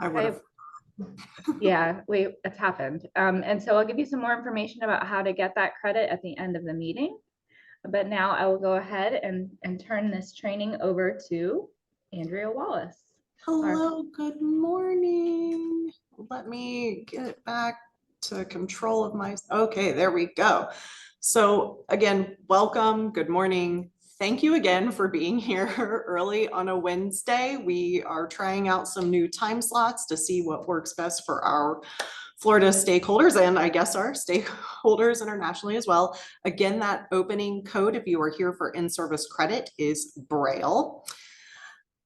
I would have. Yeah, it's happened. And so I'll give you some more information about how to get that credit at the end of the meeting. But now I will go ahead and turn this training over to Andrea Wallace. Hello, good morning. Let me get back to control of my, okay, there we go. So again, welcome, good morning. Thank you again for being here early on a Wednesday. We are trying out some new time slots to see what works best for our Florida stakeholders and I guess our stakeholders internationally as well. Again, that opening code, if you are here for in-service credit, is Braille.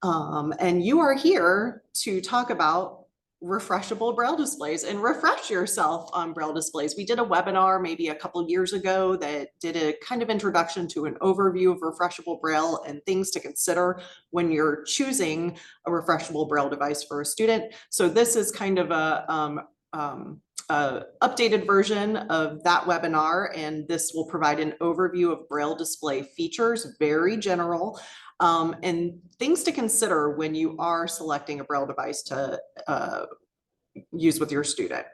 And you are here to talk about refreshable Braille displays and refresh yourself on Braille displays. We did a webinar maybe a couple years ago that did a kind of introduction to an overview of refreshable Braille and things to consider when you're choosing a refreshable Braille device for a student. So this is kind of a updated version of that webinar, and this will provide an overview of Braille display features, very general, and things to consider when you are selecting a Braille device to use with your student.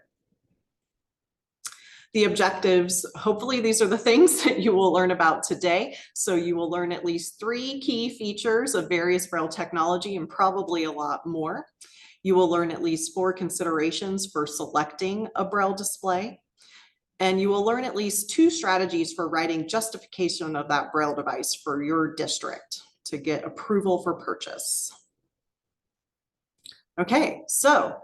The objectives, hopefully these are the things that you will learn about today. So you will learn at least 3 key features of various Braille technology and probably a lot more. You will learn at least 4 considerations for selecting a Braille display. And you will learn at least 2 strategies for writing justification of that Braille device for your district to get approval for purchase. Okay, so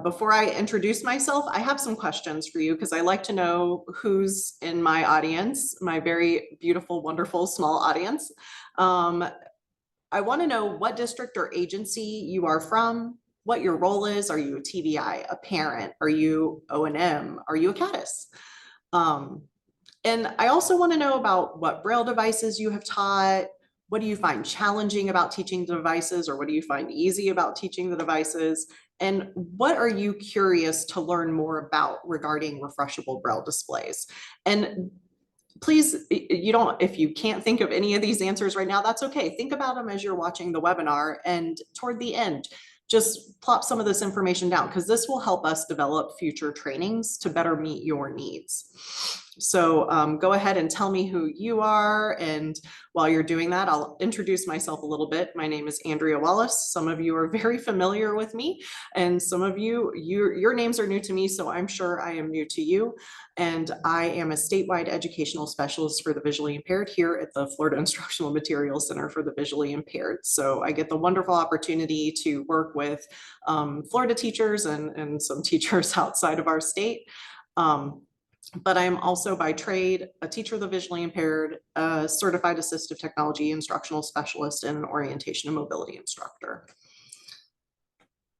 before I introduce myself, I have some questions for you because I like to know who's in my audience, my very beautiful, wonderful, small audience. I want to know what district or agency you are from, what your role is. Are you a TVI, a parent? Are you O&M? Are you a CADIS? And I also want to know about what Braille devices you have taught. What do you find challenging about teaching the devices, or what do you find easy about teaching the devices? And what are you curious to learn more about regarding refreshable Braille displays? And please, if you can't think of any of these answers right now, that's okay. Think about them as you're watching the webinar, and toward the end, just plop some of this information down because this will help us develop future trainings to better meet your needs. So go ahead and tell me who you are. And while you're doing that, I'll introduce myself a little bit. My name is Andrea Wallace. Some of you are very familiar with me, and some of you, your names are new to me, so I'm sure I am new to you. And I am a statewide educational specialist for the visually impaired here at the Florida Instructional Materials Center for the Visually Impaired. So I get the wonderful opportunity to work with Florida teachers and some teachers outside of our state. But I'm also by trade a teacher of the visually impaired, a certified assistive technology instructional specialist, and an orientation and mobility instructor.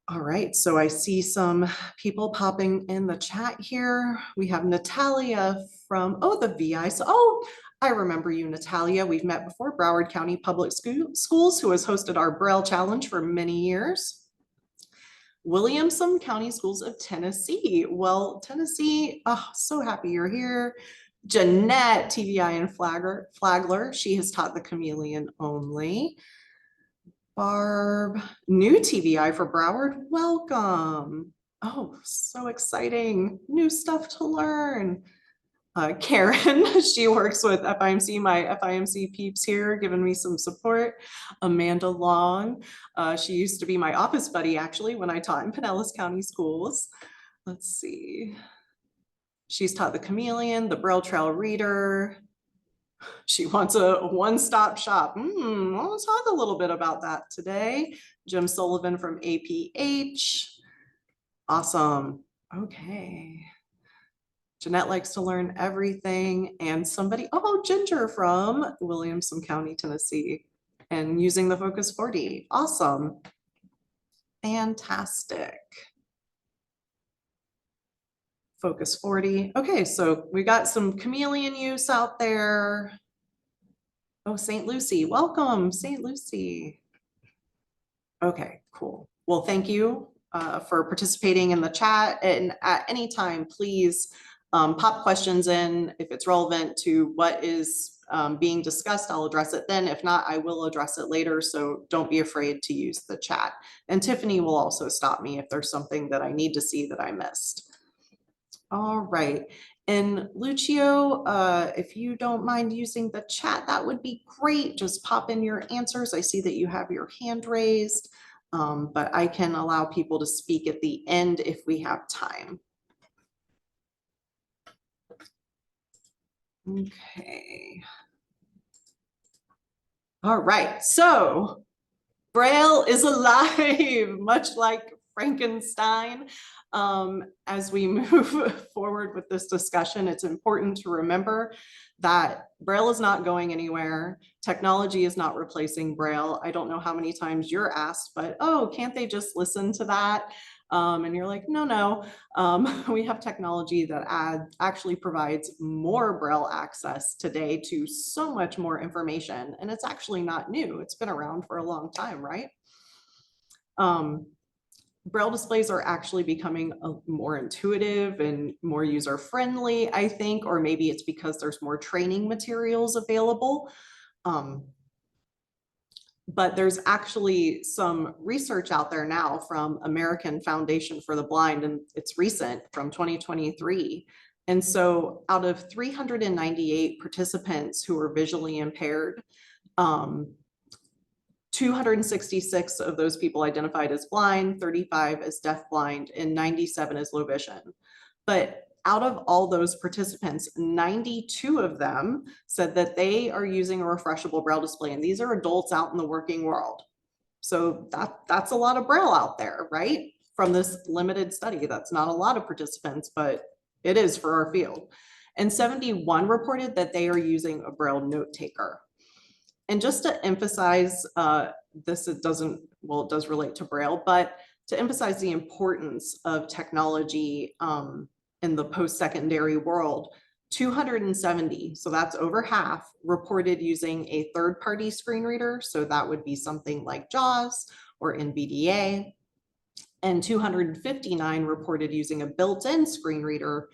All right, so I see some people popping in the chat here. We have Natalia from, the VI. So, I remember you, Natalia. We've met before, Broward County Public Schools, who has hosted our Braille Challenge for many years. Williamson County Schools of Tennessee. Well, Tennessee, so happy you're here. Jeanette, TVI and Flagler. She has taught the chameleon only. Barb, new TVI for Broward. Welcome. Oh, so exciting. New stuff to learn. Karen, she works with FIMC, my FIMC peeps here, giving me some support. Amanda Long, she used to be my office buddy actually when I taught in Pinellas County Schools. Let's see. She's taught the chameleon, the Braille Trail Reader. She wants a one-stop shop. I'll talk a little bit about that today. Jim Sullivan from APH. Awesome. Okay. Jeanette likes to learn everything. And somebody, Ginger from Williamson County, Tennessee, and using the Focus 40. Awesome. Fantastic. Focus 40. Okay, so we got some chameleon use out there. Oh, St. Lucie, welcome, St. Lucie. Okay, cool. Well, thank you for participating in the chat. And at any time, please pop questions in. If it's relevant to what is being discussed, I'll address it then. If not, I will address it later. So don't be afraid to use the chat. And Tiffany will also stop me if there's something that I need to see that I missed. All right. And Lucio, if you don't mind using the chat, that would be great. Just pop in your answers. I see that you have your hand raised, but I can allow people to speak at the end if we have time. Okay. All right. So Braille is alive, much like Frankenstein. As we move forward with this discussion, it's important to remember that Braille is not going anywhere. Technology is not replacing Braille. I don't know how many times you're asked, but, oh, can't they just listen to that? And you're like, no. We have technology that actually provides more Braille access today to so much more information. And it's actually not new. It's been around for a long time, right? Braille displays are actually becoming more intuitive and more user-friendly, I think, or maybe it's because there's more training materials available. But there's actually some research out there now from American Foundation for the Blind, and it's recent, from 2023. And so out of 398 participants who were visually impaired, 266 of those people identified as blind, 35 as deafblind, and 97 as low vision. But out of all those participants, 92 of them said that they are using a refreshable Braille display, and these are adults out in the working world. So that's a lot of Braille out there, right? From this limited study, that's not a lot of participants, but it is for our field. And 71 reported that they are using a Braille note taker. And just to emphasize this, it does relate to Braille, but to emphasize the importance of technology in the post-secondary world, 270, so that's over half, reported using a third-party screen reader. So that would be something like JAWS or NVDA. And 259 reported using a built-in screen reader.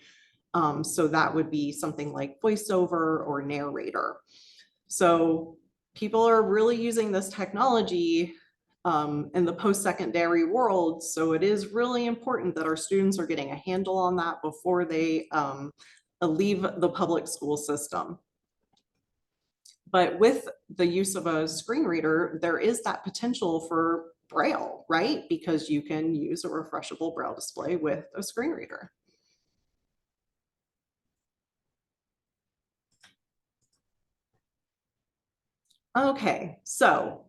So that would be something like VoiceOver or Narrator. So people are really using this technology in the post-secondary world. So it is really important that our students are getting a handle on that before they leave the public school system. But with the use of a screen reader, there is that potential for Braille, right? Because you can use a refreshable Braille display with a screen reader. Okay, so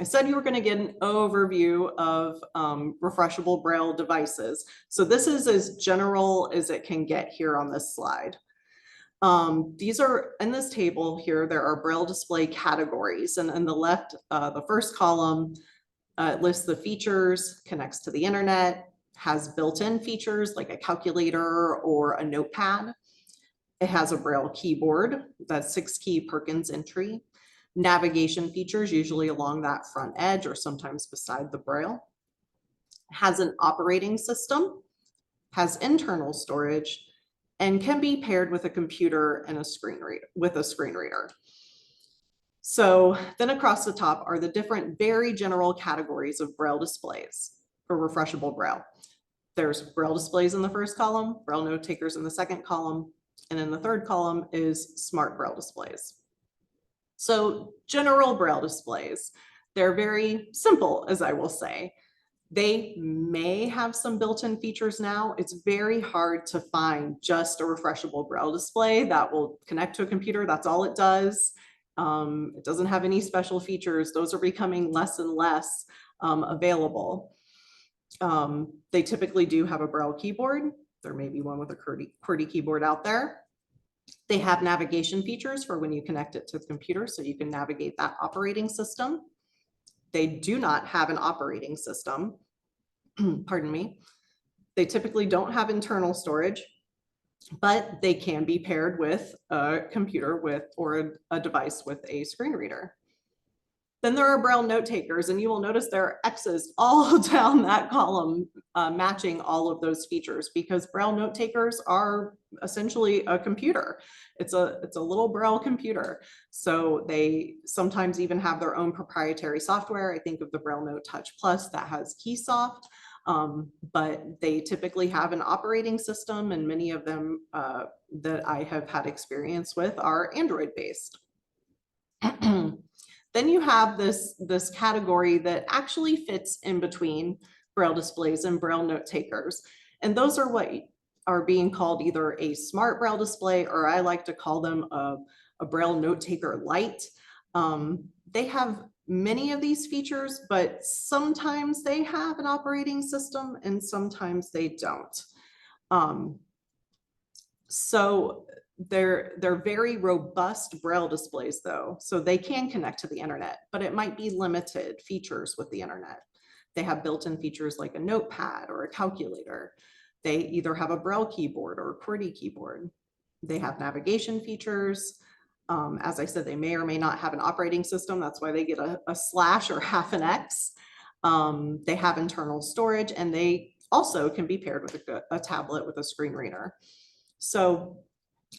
I said you were going to get an overview of refreshable Braille devices. So this is as general as it can get here on this slide. These are in this table here, there are Braille display categories, and on the left, the first column lists the features, connects to the internet, has built-in features like a calculator or a notepad. It has a Braille keyboard, that's 6-key Perkins entry. Navigation features, usually along that front edge or sometimes beside the Braille. Has an operating system, has internal storage, and can be paired with a computer and a screen reader. So then across the top are the different very general categories of Braille displays or refreshable Braille. There's Braille displays in the first column, Braille note takers in the second column, and in the third column is smart Braille displays. So general Braille displays, they're very simple, as I will say. They may have some built-in features now. It's very hard to find just a refreshable Braille display that will connect to a computer. That's all it does. It doesn't have any special features. Those are becoming less and less available. They typically do have a Braille keyboard. There may be one with a QWERTY keyboard out there. They have navigation features for when you connect it to the computer, so you can navigate that operating system. They do not have an operating system, pardon me. They typically don't have internal storage, but they can be paired with a computer or a device with a screen reader. Then there are Braille note takers, and you will notice there are X's all down that column matching all of those features, because Braille note takers are essentially a computer. It's a little Braille computer. So they sometimes even have their own proprietary software. I think of the Braille Note Touch Plus that has Keysoft, but they typically have an operating system, and many of them that I have had experience with are Android based. Then you have this category that actually fits in between Braille displays and Braille note takers. And those are what are being called either a smart Braille display, or I like to call them a Braille note taker Lite. They have many of these features, but sometimes they have an operating system and sometimes they don't. So they're very robust Braille displays though, so they can connect to the internet, but it might be limited features with the internet. They have built-in features like a notepad or a calculator. They either have a Braille keyboard or a QWERTY keyboard. They have navigation features. As I said, they may or may not have an operating system. That's why they get a slash or half an X. They have internal storage, and they also can be paired with a tablet with a screen reader. So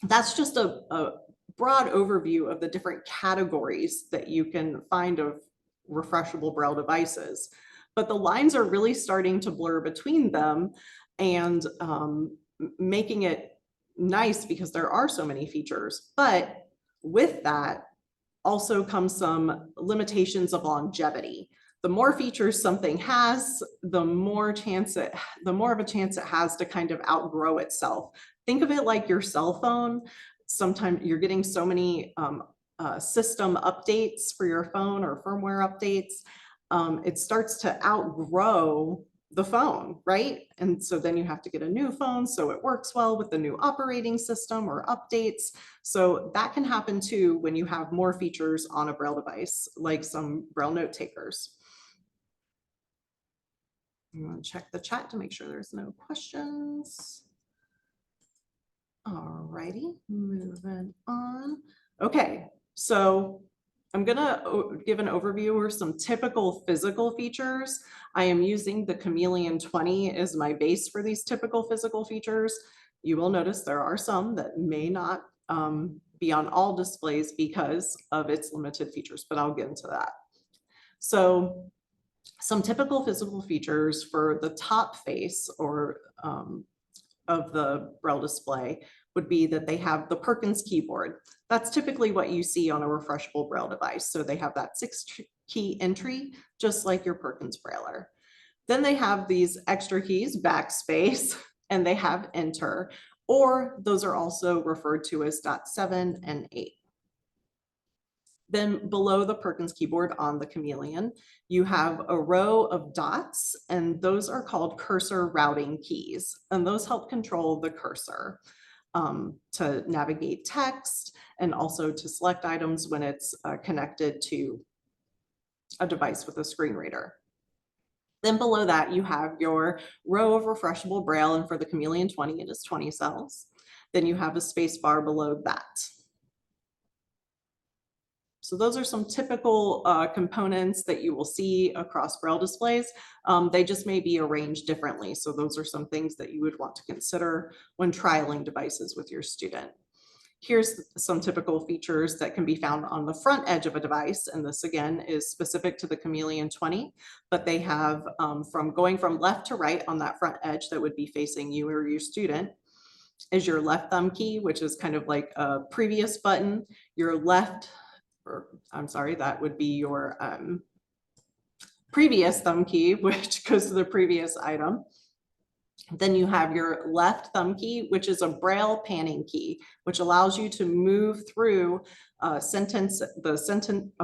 that's just a broad overview of the different categories that you can find of refreshable Braille devices. But the lines are really starting to blur between them, and making it nice because there are so many features. But with that also comes some limitations of longevity. The more features something has, the more of a chance it has to kind of outgrow itself. Think of it like your cell phone. Sometimes you're getting so many system updates for your phone or firmware updates. It starts to outgrow the phone, right? And so then you have to get a new phone so it works well with the new operating system or updates. So that can happen too when you have more features on a Braille device, like some Braille note takers. I'm going to check the chat to make sure there's no questions. All righty, moving on. Okay, so I'm gonna give an overview or some typical physical features. I am using the Chameleon 20 as my base for these typical physical features. You will notice there are some that may not be on all displays because of its limited features, but I'll get into that. So some typical physical features for the top face or of the Braille display would be that they have the Perkins keyboard. That's typically what you see on a refreshable Braille device. So they have that 6-key entry, just like your Perkins Brailler. Then they have these extra keys, backspace, and they have enter, or those are also referred to as .7 and 8. Then below the Perkins keyboard on the Chameleon, you have a row of dots, and those are called cursor routing keys. And those help control the cursor to navigate text and also to select items when it's connected to a device with a screen reader. Then below that, you have your row of refreshable Braille, and for the Chameleon 20, it is 20 cells. Then you have a space bar below that. So those are some typical components that you will see across Braille displays. They just may be arranged differently. So those are some things that you would want to consider when trialing devices with your student. Here's some typical features that can be found on the front edge of a device. And this again is specific to the Chameleon 20, but they have from going from left to right on that front edge that would be facing you or your student is your left thumb key, which is kind of like a previous button. Your left, or I'm sorry, that would be your previous thumb key, which goes to the previous item. Then you have your left thumb key, which is a Braille panning key, which allows you to move through a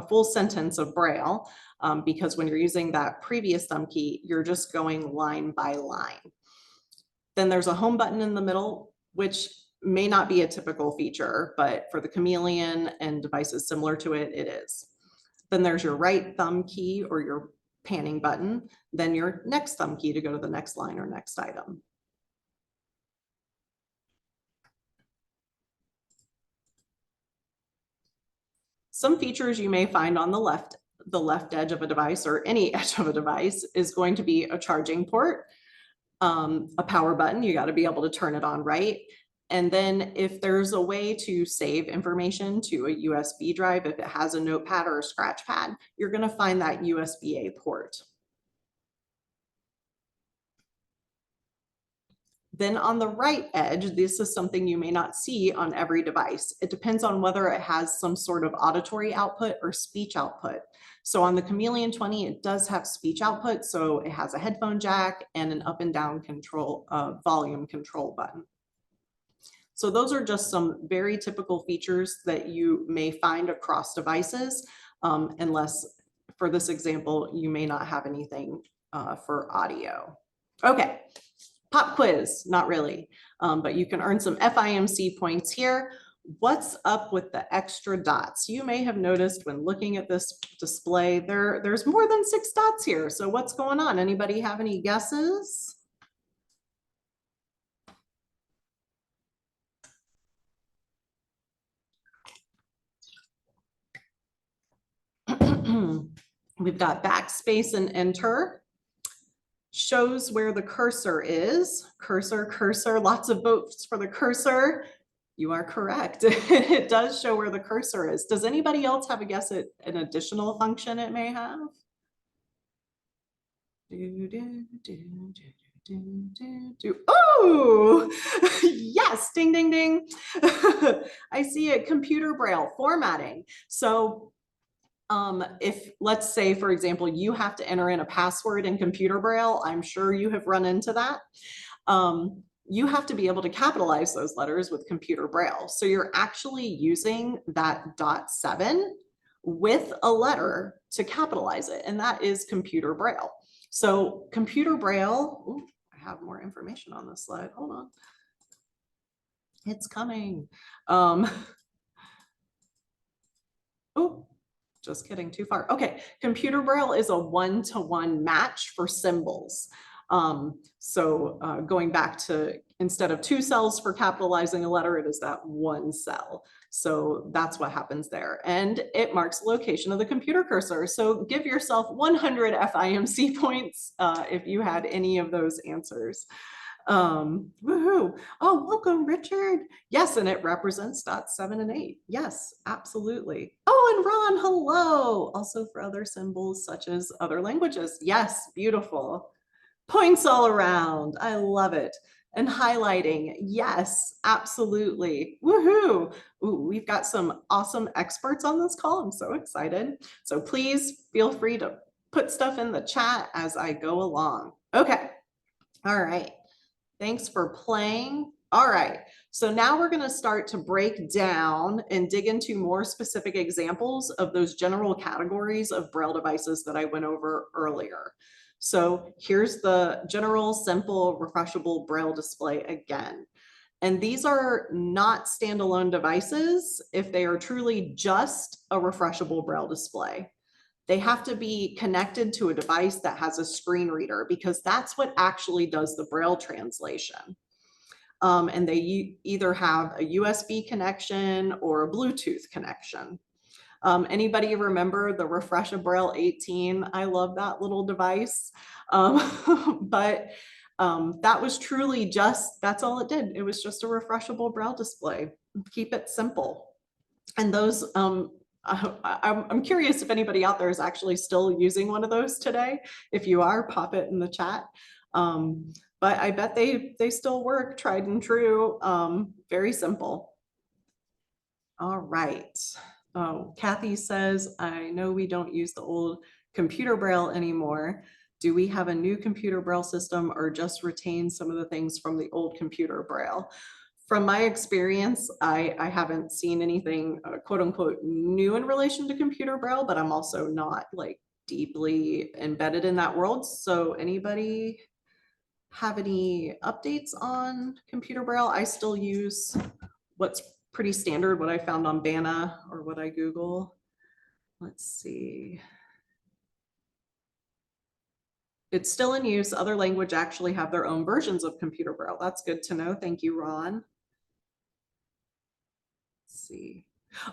full sentence of Braille, because when you're using that previous thumb key, you're just going line by line. Then there's a home button in the middle, which may not be a typical feature, but for the Chameleon and devices similar to it, it is. Then there's your right thumb key or your panning button, then your next thumb key to go to the next line or next item. Some features you may find on the left edge of a device or any edge of a device is going to be a charging port, a power button. You got to be able to turn it on right. And then if there's a way to save information to a USB drive, if it has a notepad or a scratch pad, you're going to find that USB-A port. Then on the right edge, this is something you may not see on every device. It depends on whether it has some sort of auditory output or speech output. So on the Chameleon 20, it does have speech output. So it has a headphone jack and an up and down control, volume control button. So those are just some very typical features that you may find across devices, unless for this example, you may not have anything for audio. Okay. Pop quiz, not really, but you can earn some FIMC points here. What's up with the extra dots? You may have noticed when looking at this display, there's more than 6 dots here. So what's going on? Anybody have any guesses? We've got backspace and enter. Shows where the cursor is. Cursor, cursor, lots of votes for the cursor. You are correct. It does show where the cursor is. Does anybody else have a guess at an additional function it may have? Oh, yes, ding, ding, ding. I see it, computer braille formatting. So if let's say, for example, you have to enter in a password in computer braille, I'm sure you have run into that. You have to be able to capitalize those letters with computer braille. So you're actually using that .7 with a letter to capitalize it, and that is computer braille. So computer braille, ooh, I have more information on this slide. Hold on. It's coming. Oh, just kidding, too far. Okay, computer braille is a one-to-one match for symbols. Going back to, instead of 2 cells for capitalizing a letter, it is that 1 cell. So that's what happens there. And it marks the location of the computer cursor. So give yourself 100 FIMC points if you had any of those answers. Woohoo. Oh, welcome, Richard. Yes, and it represents dots 7 and 8. Yes, absolutely. Oh, and Ron, hello. Also for other symbols such as other languages. Yes, beautiful. Points all around. I love it. And highlighting. Yes, absolutely. Woohoo. Ooh, we've got some awesome experts on this call. I'm so excited. So please feel free to put stuff in the chat as I go along. Okay. All right. Thanks for playing. All right, so now we're going to start to break down and dig into more specific examples of those general categories of Braille devices that I went over earlier. So here's the general, simple, refreshable Braille display again. And these are not standalone devices if they are truly just a refreshable Braille display. They have to be connected to a device that has a screen reader because that's what actually does the Braille translation. And they either have a USB connection or a Bluetooth connection. Anybody remember the Refresh a Braille 18? I love that little device. But that was truly just, that's all it did. It was just a refreshable Braille display. Keep it simple. And those, I'm curious if anybody out there is actually still using one of those today. If you are, pop it in the chat. But I bet they still work, tried and true, very simple. All right. Oh, Kathy says, I know we don't use the old computer Braille anymore. Do we have a new computer Braille system or just retain some of the things from the old computer Braille? From my experience, I haven't seen anything quote unquote new in relation to computer Braille, but I'm also not like deeply embedded in that world. So anybody have any updates on computer Braille? I still use what's pretty standard, what I found on BANA or what I Google. Let's see. It's still in use. Other language actually have their own versions of computer Braille. That's good to know. Thank you, Ron. Let's see.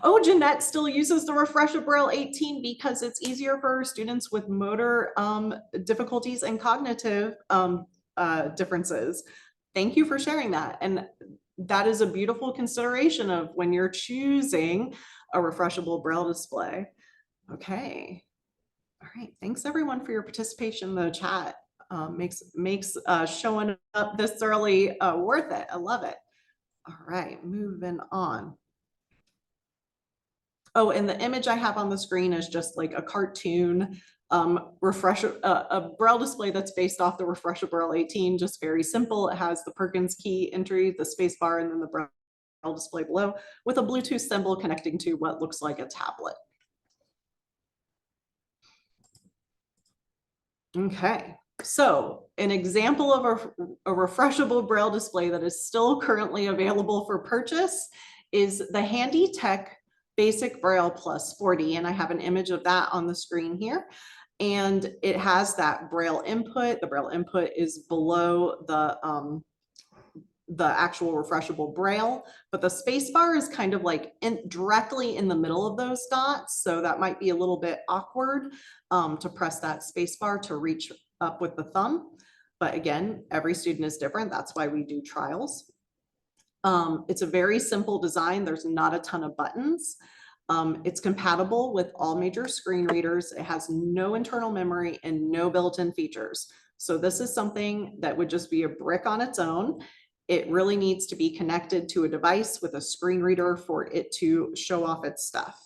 Oh, Jeanette still uses the Refresh a Braille 18 because it's easier for students with motor difficulties and cognitive differences. Thank you for sharing that. And that is a beautiful consideration of when you're choosing a refreshable Braille display. Okay. All right. Thanks everyone for your participation in the chat. Makes showing up this early worth it. I love it. All right, moving on. Oh, and the image I have on the screen is just like a cartoon refresher, a Braille display that's based off the Refresher Braille 18, just very simple. It has the Perkins key entry, the space bar, and then the Braille display below with a Bluetooth symbol connecting to what looks like a tablet. Okay, so an example of a refreshable Braille display that is still currently available for purchase is the Handy Tech Basic Braille Plus 40, and I have an image of that on the screen here. And it has that Braille input. The Braille input is below the actual refreshable Braille, but the space bar is kind of like directly in the middle of those dots. So that might be a little bit awkward to press that space bar to reach up with the thumb. But again, every student is different. That's why we do trials. It's a very simple design. There's not a ton of buttons. It's compatible with all major screen readers. It has no internal memory and no built-in features. So this is something that would just be a brick on its own. It really needs to be connected to a device with a screen reader for it to show off its stuff.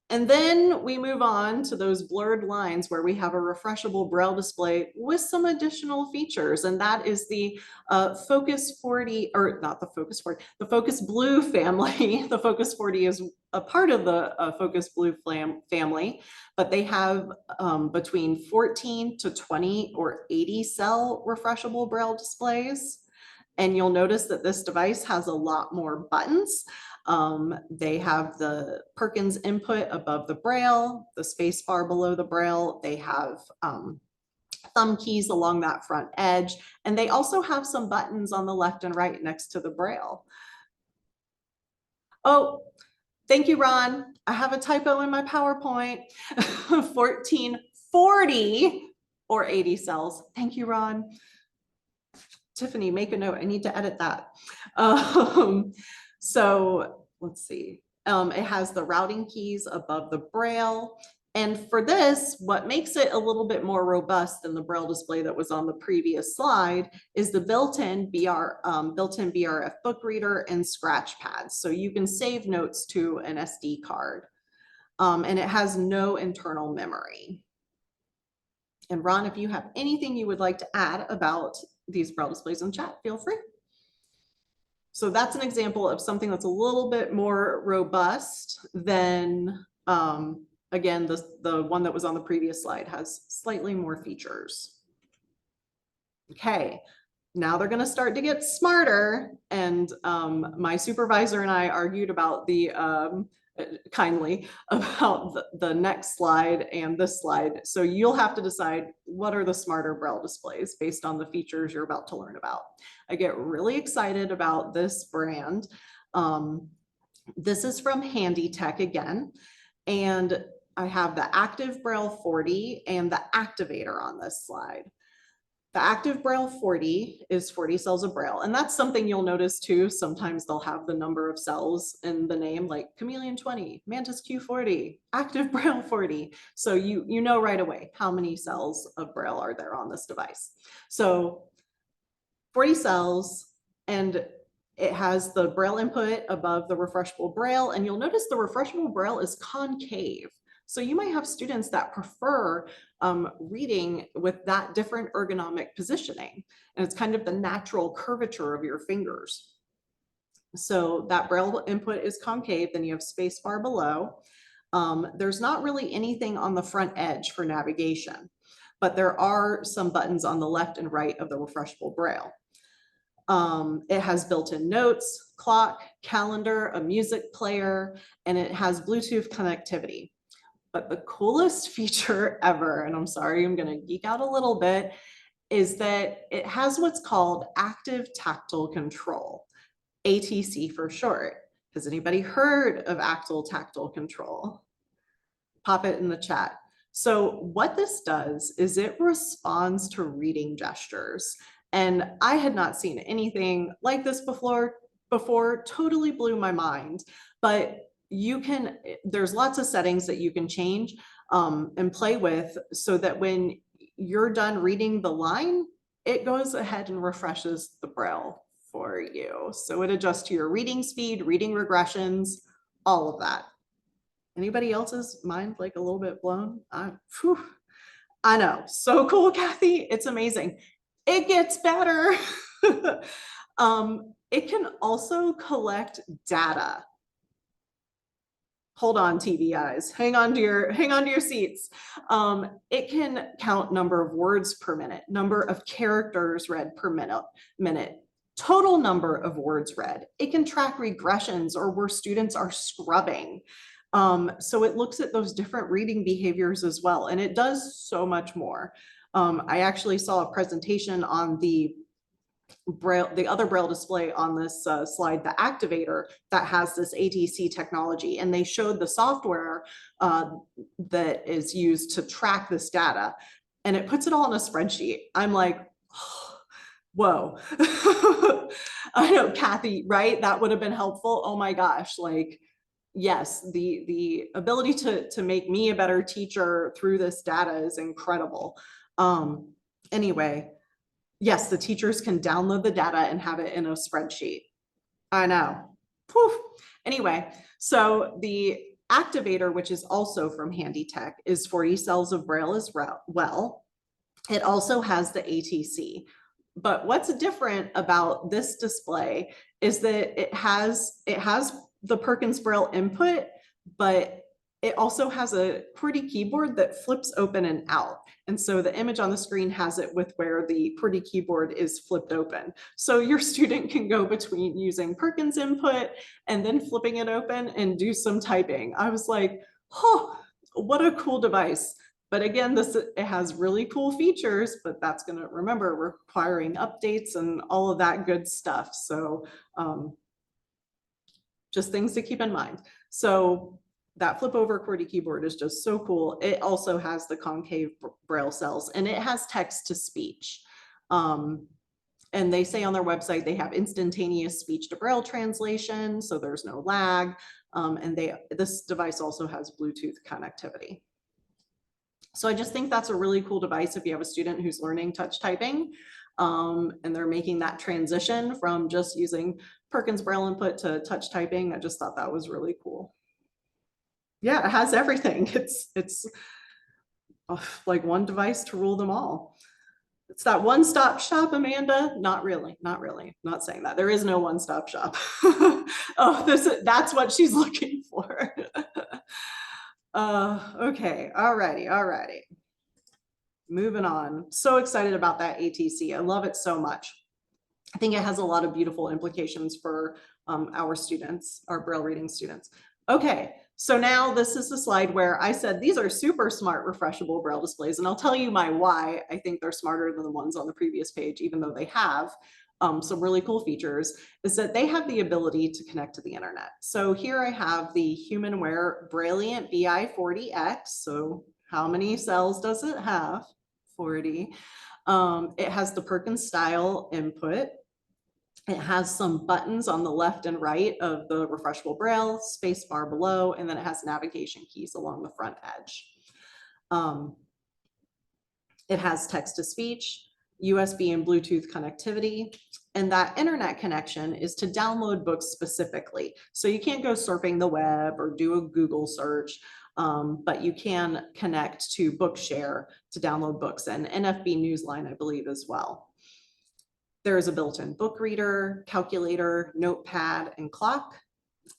And then we move on to those blurred lines where we have a refreshable Braille display with some additional features. And that is the Focus 40, or not the Focus 40, the Focus Blue family. The Focus 40 is a part of the Focus Blue family, but they have between 14 to 20 or 80 cell refreshable Braille displays. And you'll notice that this device has a lot more buttons. They have the Perkins input above the Braille, the space bar below the Braille. They have thumb keys along that front edge. And they also have some buttons on the left and right next to the Braille. Oh, thank you, Ron. I have a typo in my PowerPoint. 1440 or 80 cells. Thank you, Ron. Tiffany, make a note. I need to edit that. So let's see. It has the routing keys above the Braille. And for this, what makes it a little bit more robust than the Braille display that was on the previous slide is the built-in BRF book reader and scratch pads. So you can save notes to an SD card. And it has no internal memory. And Ron, if you have anything you would like to add about these Braille displays in chat, feel free. So that's an example of something that's a little bit more robust than, again, the one that was on the previous slide has slightly more features. Okay, now they're gonna start to get smarter. And my supervisor and I argued about kindly about the next slide and this slide. So you'll have to decide what are the smarter Braille displays based on the features you're about to learn about. I get really excited about this brand. This is from Handy Tech again. And I have the Active Braille 40 and the Activator on this slide. The Active Braille 40 is 40 cells of Braille. And that's something you'll notice too. Sometimes they'll have the number of cells in the name, like Chameleon 20, Mantis Q40, Active Braille 40. So you know right away how many cells of Braille are there on this device. So 40 cells, and it has the Braille input above the refreshable Braille. And you'll notice the refreshable Braille is concave. So you might have students that prefer reading with that different ergonomic positioning. And it's kind of the natural curvature of your fingers. So that Braille input is concave, then you have space bar below. There's not really anything on the front edge for navigation, but there are some buttons on the left and right of the refreshable Braille. It has built-in notes, clock, calendar, a music player, and it has Bluetooth connectivity. But the coolest feature ever, and I'm sorry, I'm gonna geek out a little bit, is that it has what's called active tactile control, ATC for short. Has anybody heard of active tactile control? Pop it in the chat. So what this does is it responds to reading gestures. And I had not seen anything like this before, totally blew my mind. But there's lots of settings that you can change and play with so that when you're done reading the line, it goes ahead and refreshes the Braille for you. So it adjusts to your reading speed, reading regressions, all of that. Anybody else's mind like a little bit blown? I know. So cool, Kathy. It's amazing. It gets better. It can also collect data. Hold on, TV eyes. Hang on to your seats. It can count number of words per minute, number of characters read per minute, total number of words read. It can track regressions or where students are scrubbing. So it looks at those different reading behaviors as well, and it does so much more. I actually saw a presentation on the other Braille display on this slide, the activator, that has this ATC technology, and they showed the software that is used to track this data, and it puts it all in a spreadsheet. I'm like, oh, whoa. I know, Kathy, right? That would have been helpful. Oh my gosh, like, yes, the ability to make me a better teacher through this data is incredible. Anyway, yes, the teachers can download the data and have it in a spreadsheet. I know. Whew. Anyway, so the activator, which is also from Handy Tech, is 40 cells of Braille as well. It also has the ATC. But what's different about this display is that it has the Perkins Braille input, but it also has a QWERTY keyboard that flips open and out. And so the image on the screen has it with where the QWERTY keyboard is flipped open. So your student can go between using Perkins input and then flipping it open and do some typing. I was like, oh, what a cool device. But again, it has really cool features, but that's going to, remember, requiring updates and all of that good stuff. So just things to keep in mind. So that flip over QWERTY keyboard is just so cool. It also has the concave Braille cells, and it has text to speech. And they say on their website they have instantaneous speech to Braille translation, so there's no lag. And this device also has Bluetooth connectivity. So I just think that's a really cool device if you have a student who's learning touch typing and they're making that transition from just using Perkins Braille input to touch typing. I just thought that was really cool. Yeah, it has everything. It's like one device to rule them all. It's that one-stop shop, Amanda. Not really, not saying that. There is no one-stop shop. Oh, that's what she's looking for. Okay, alrighty. Moving on. So excited about that ATC. I love it so much. I think it has a lot of beautiful implications for our students, our Braille reading students. Okay, so now this is the slide where I said these are super smart refreshable Braille displays, and I'll tell you my why I think they're smarter than the ones on the previous page, even though they have some really cool features, is that they have the ability to connect to the internet. So here I have the HumanWare Brailliant BI40X. So how many cells does it have? 40. It has the Perkins style input. It has some buttons on the left and right of the refreshable Braille, space bar below, and then it has navigation keys along the front edge. It has text to speech, USB and Bluetooth connectivity, and that internet connection is to download books specifically. So you can't go surfing the web or do a Google search, but you can connect to Bookshare to download books, and NFB Newsline, I believe, as well. There is a built-in book reader, calculator, notepad, and clock.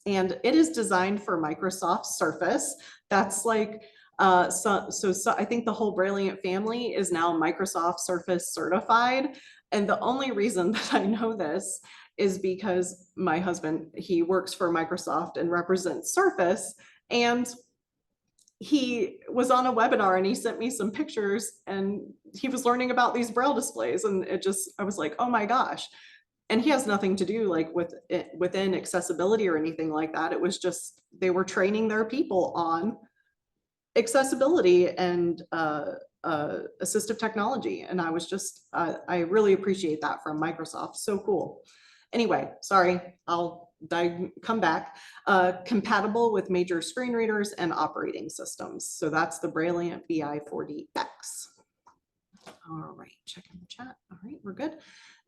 And it is designed for Microsoft Surface. That's like, so I think the whole Brailliant family is now Microsoft Surface certified. And the only reason that I know this is because my husband, he works for Microsoft and represents Surface. And he was on a webinar and he sent me some pictures and he was learning about these Braille displays, and I was like, oh my gosh. And he has nothing to do like within accessibility or anything like that. It was just, they were training their people on accessibility and assistive technology. And I was just, I really appreciate that from Microsoft. So cool. Anyway, sorry, I'll come back. Compatible with major screen readers and operating systems. So that's the Brailliant VI-40X. All right, checking the chat. All right, we're good.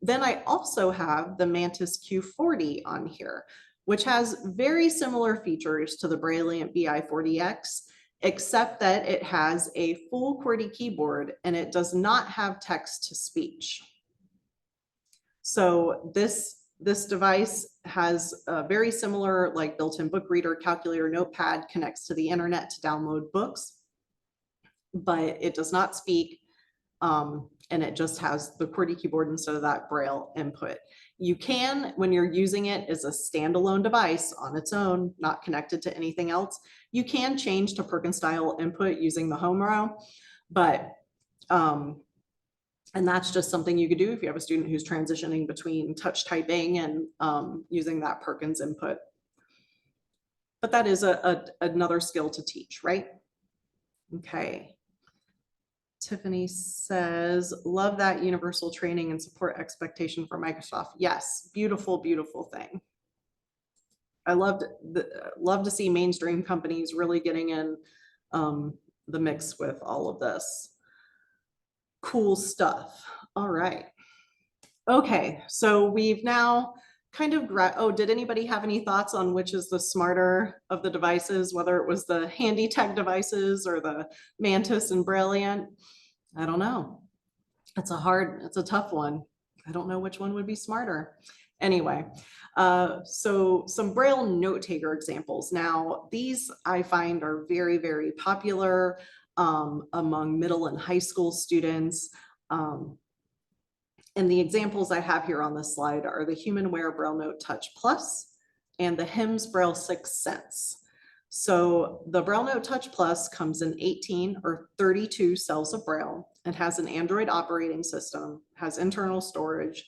Then I also have the Mantis Q40 on here, which has very similar features to the Brailliant VI-40X, except that it has a full QWERTY keyboard and it does not have text to speech. So this device has a very similar like built-in book reader, calculator, notepad, connects to the internet to download books, but it does not speak. And it just has the QWERTY keyboard instead of that Braille input. You can, when you're using it as a standalone device on its own, not connected to anything else, you can change to Perkins style input using the home row, but and that's just something you could do if you have a student who's transitioning between touch typing and using that Perkins input. But that is another skill to teach, right? Okay. Tiffany says, love that universal training and support expectation for Microsoft. Yes, beautiful, beautiful thing. I love to see mainstream companies really getting in the mix with all of this. Cool stuff. All right. Okay, so we've now kind of, oh, did anybody have any thoughts on which is the smarter of the devices, whether it was the Handy Tech devices or the Mantis and Brailliant? I don't know. It's a tough one. I don't know which one would be smarter. Anyway, so some Braille note taker examples. Now, these I find are very, very popular among middle and high school students. And the examples I have here on this slide are the HumanWare Braille Note Touch Plus and the HIMS Braille 6 Sense. So the Braille Note Touch Plus comes in 18 or 32 cells of Braille. It has an Android operating system, has internal storage,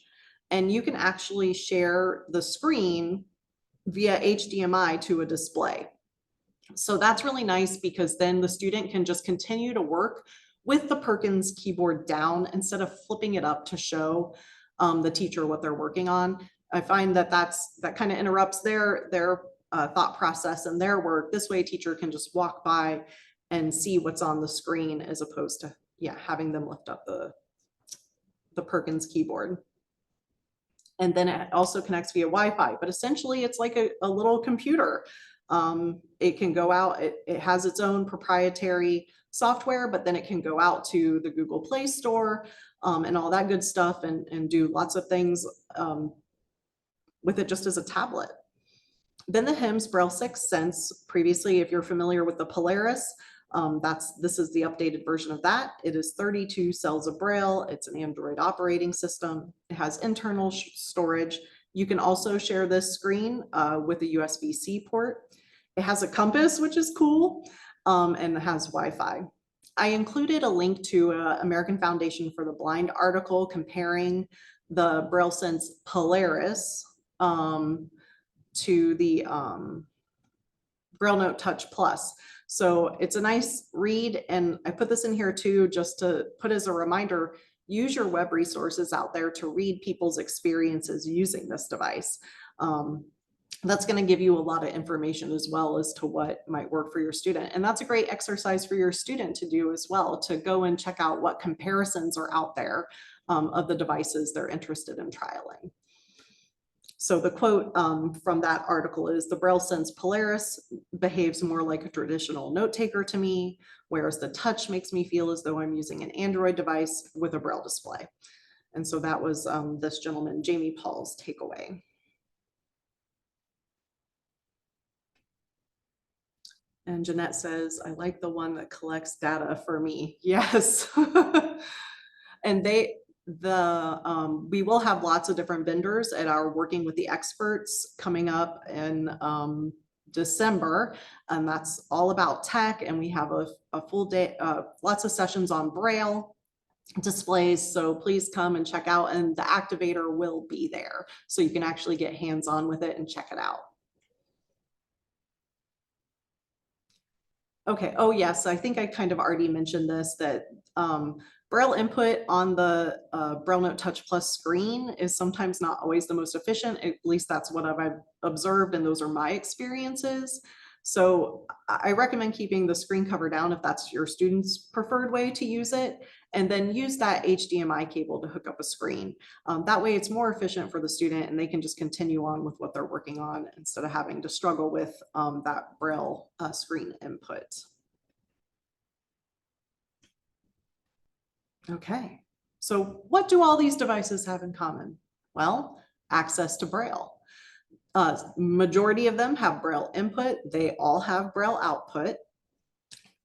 and you can actually share the screen via HDMI to a display. So that's really nice because then the student can just continue to work with the Perkins keyboard down instead of flipping it up to show the teacher what they're working on. I find that that kind of interrupts their thought process and their work. This way, a teacher can just walk by and see what's on the screen as opposed to having them lift up the Perkins keyboard. And then it also connects via Wi-Fi, but essentially it's like a little computer. It can go out, it has its own proprietary software, but then it can go out to the Google Play Store and all that good stuff and do lots of things with it just as a tablet. Then the HIMS Braille 6 Sense, previously, if you're familiar with the Polaris, this is the updated version of that. It is 32 cells of Braille. It's an Android operating system. It has internal storage. You can also share this screen with a USB-C port. It has a compass, which is cool, and it has Wi-Fi. I included a link to American Foundation for the Blind article comparing the Braille Sense Polaris to the Braille Note Touch Plus. So it's a nice read, and I put this in here too, just to put as a reminder, use your web resources out there to read people's experiences using this device. That's going to give you a lot of information as well as to what might work for your student. And that's a great exercise for your student to do as well, to go and check out what comparisons are out there of the devices they're interested in trialing. So the quote from that article is, the Braille Sense Polaris behaves more like a traditional note taker to me, whereas the touch makes me feel as though I'm using an Android device with a Braille display. And so that was this gentleman, Jamie Paul's takeaway. And Jeanette says, I like the one that collects data for me. Yes. And we will have lots of different vendors at our Working with the Experts coming up in December, and that's all about tech. And we have a full day, lots of sessions on Braille displays. So please come and check out, and the activator will be there. So you can actually get hands-on with it and check it out. Okay, oh yes, I think I kind of already mentioned this, that Braille input on the Braille Note Touch Plus screen is sometimes not always the most efficient. At least that's what I've observed, and those are my experiences. So I recommend keeping the screen cover down if that's your student's preferred way to use it, and then use that HDMI cable to hook up a screen. That way it's more efficient for the student and they can just continue on with what they're working on instead of having to struggle with that Braille screen input. Okay, so what do all these devices have in common? Well, access to Braille. Majority of them have Braille input. They all have Braille output.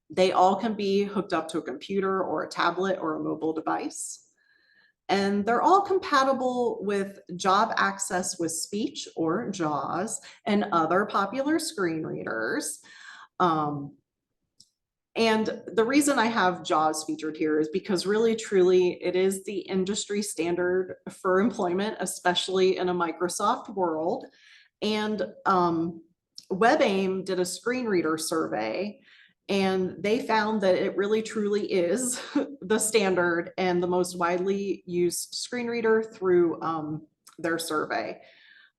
They all can be hooked up to a computer or a tablet or a mobile device. And they're all compatible with Job Access with Speech, or JAWS, and other popular screen readers. And the reason I have JAWS featured here is because really, truly, it is the industry standard for employment, especially in a Microsoft world. And WebAIM did a screen reader survey, and they found that it really, truly is the standard and the most widely used screen reader through their survey.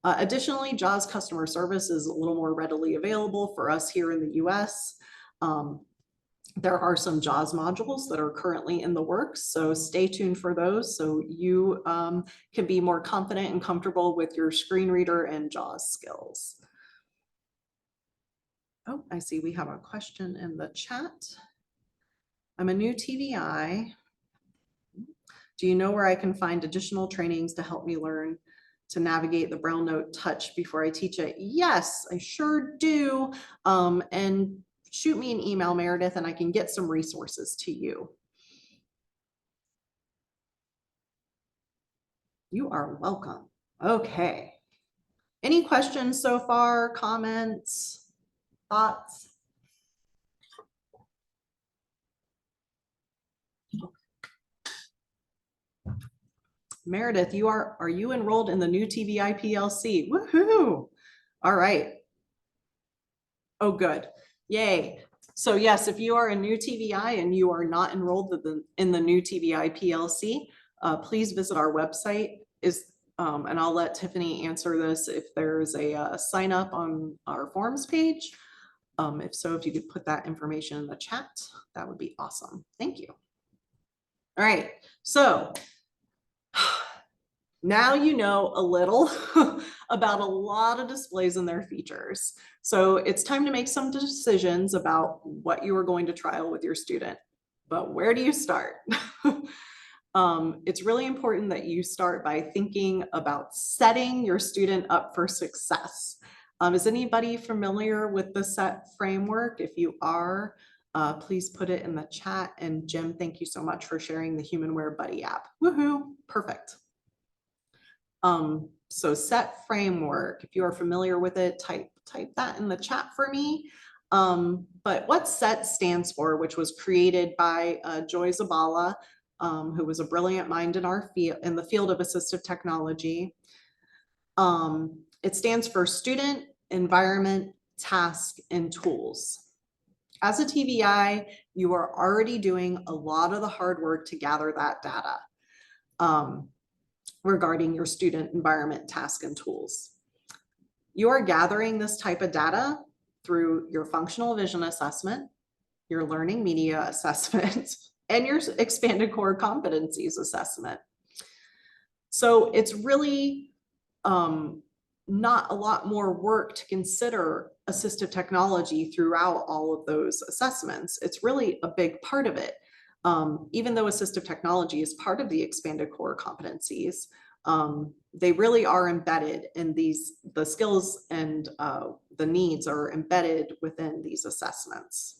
Additionally, JAWS customer service is a little more readily available for us here in the US. There are some JAWS modules that are currently in the works, so stay tuned for those so you can be more confident and comfortable with your screen reader and JAWS skills. Oh, I see we have a question in the chat. I'm a new TVI. Do you know where I can find additional trainings to help me learn to navigate the Braille Note Touch before I teach it? Yes, I sure do. And shoot me an email, Meredith, and I can get some resources to you. You are welcome. Okay. Any questions so far? Comments? Thoughts? Meredith, are you enrolled in the new TVI PLC? Woohoo! All right. Oh, good. Yay. So yes, if you are a new TVI and you are not enrolled in the new TVI PLC, please visit our website. And I'll let Tiffany answer this if there's a sign up on our forums page. If so, if you could put that information in the chat, that would be awesome. Thank you. All right, so now you know a little about a lot of displays and their features. So it's time to make some decisions about what you are going to trial with your student. But where do you start? It's really important that you start by thinking about setting your student up for success. Is anybody familiar with the SET framework? If you are, please put it in the chat. And Jim, thank you so much for sharing the HumanWare Buddy app. Woohoo, perfect. So SET framework, if you are familiar with it, type that in the chat for me. But what SET stands for, which was created by Joy Zabala, who was a brilliant mind in the field of assistive technology. It stands for Student, Environment, Task, and Tools. As a TVI, you are already doing a lot of the hard work to gather that data regarding your student, environment, task, and tools. You are gathering this type of data through your functional vision assessment, your learning media assessment, and your expanded core competencies assessment. So it's really not a lot more work to consider assistive technology throughout all of those assessments. It's really a big part of it. Even though assistive technology is part of the expanded core competencies, they really are embedded in the skills and the needs are embedded within these assessments.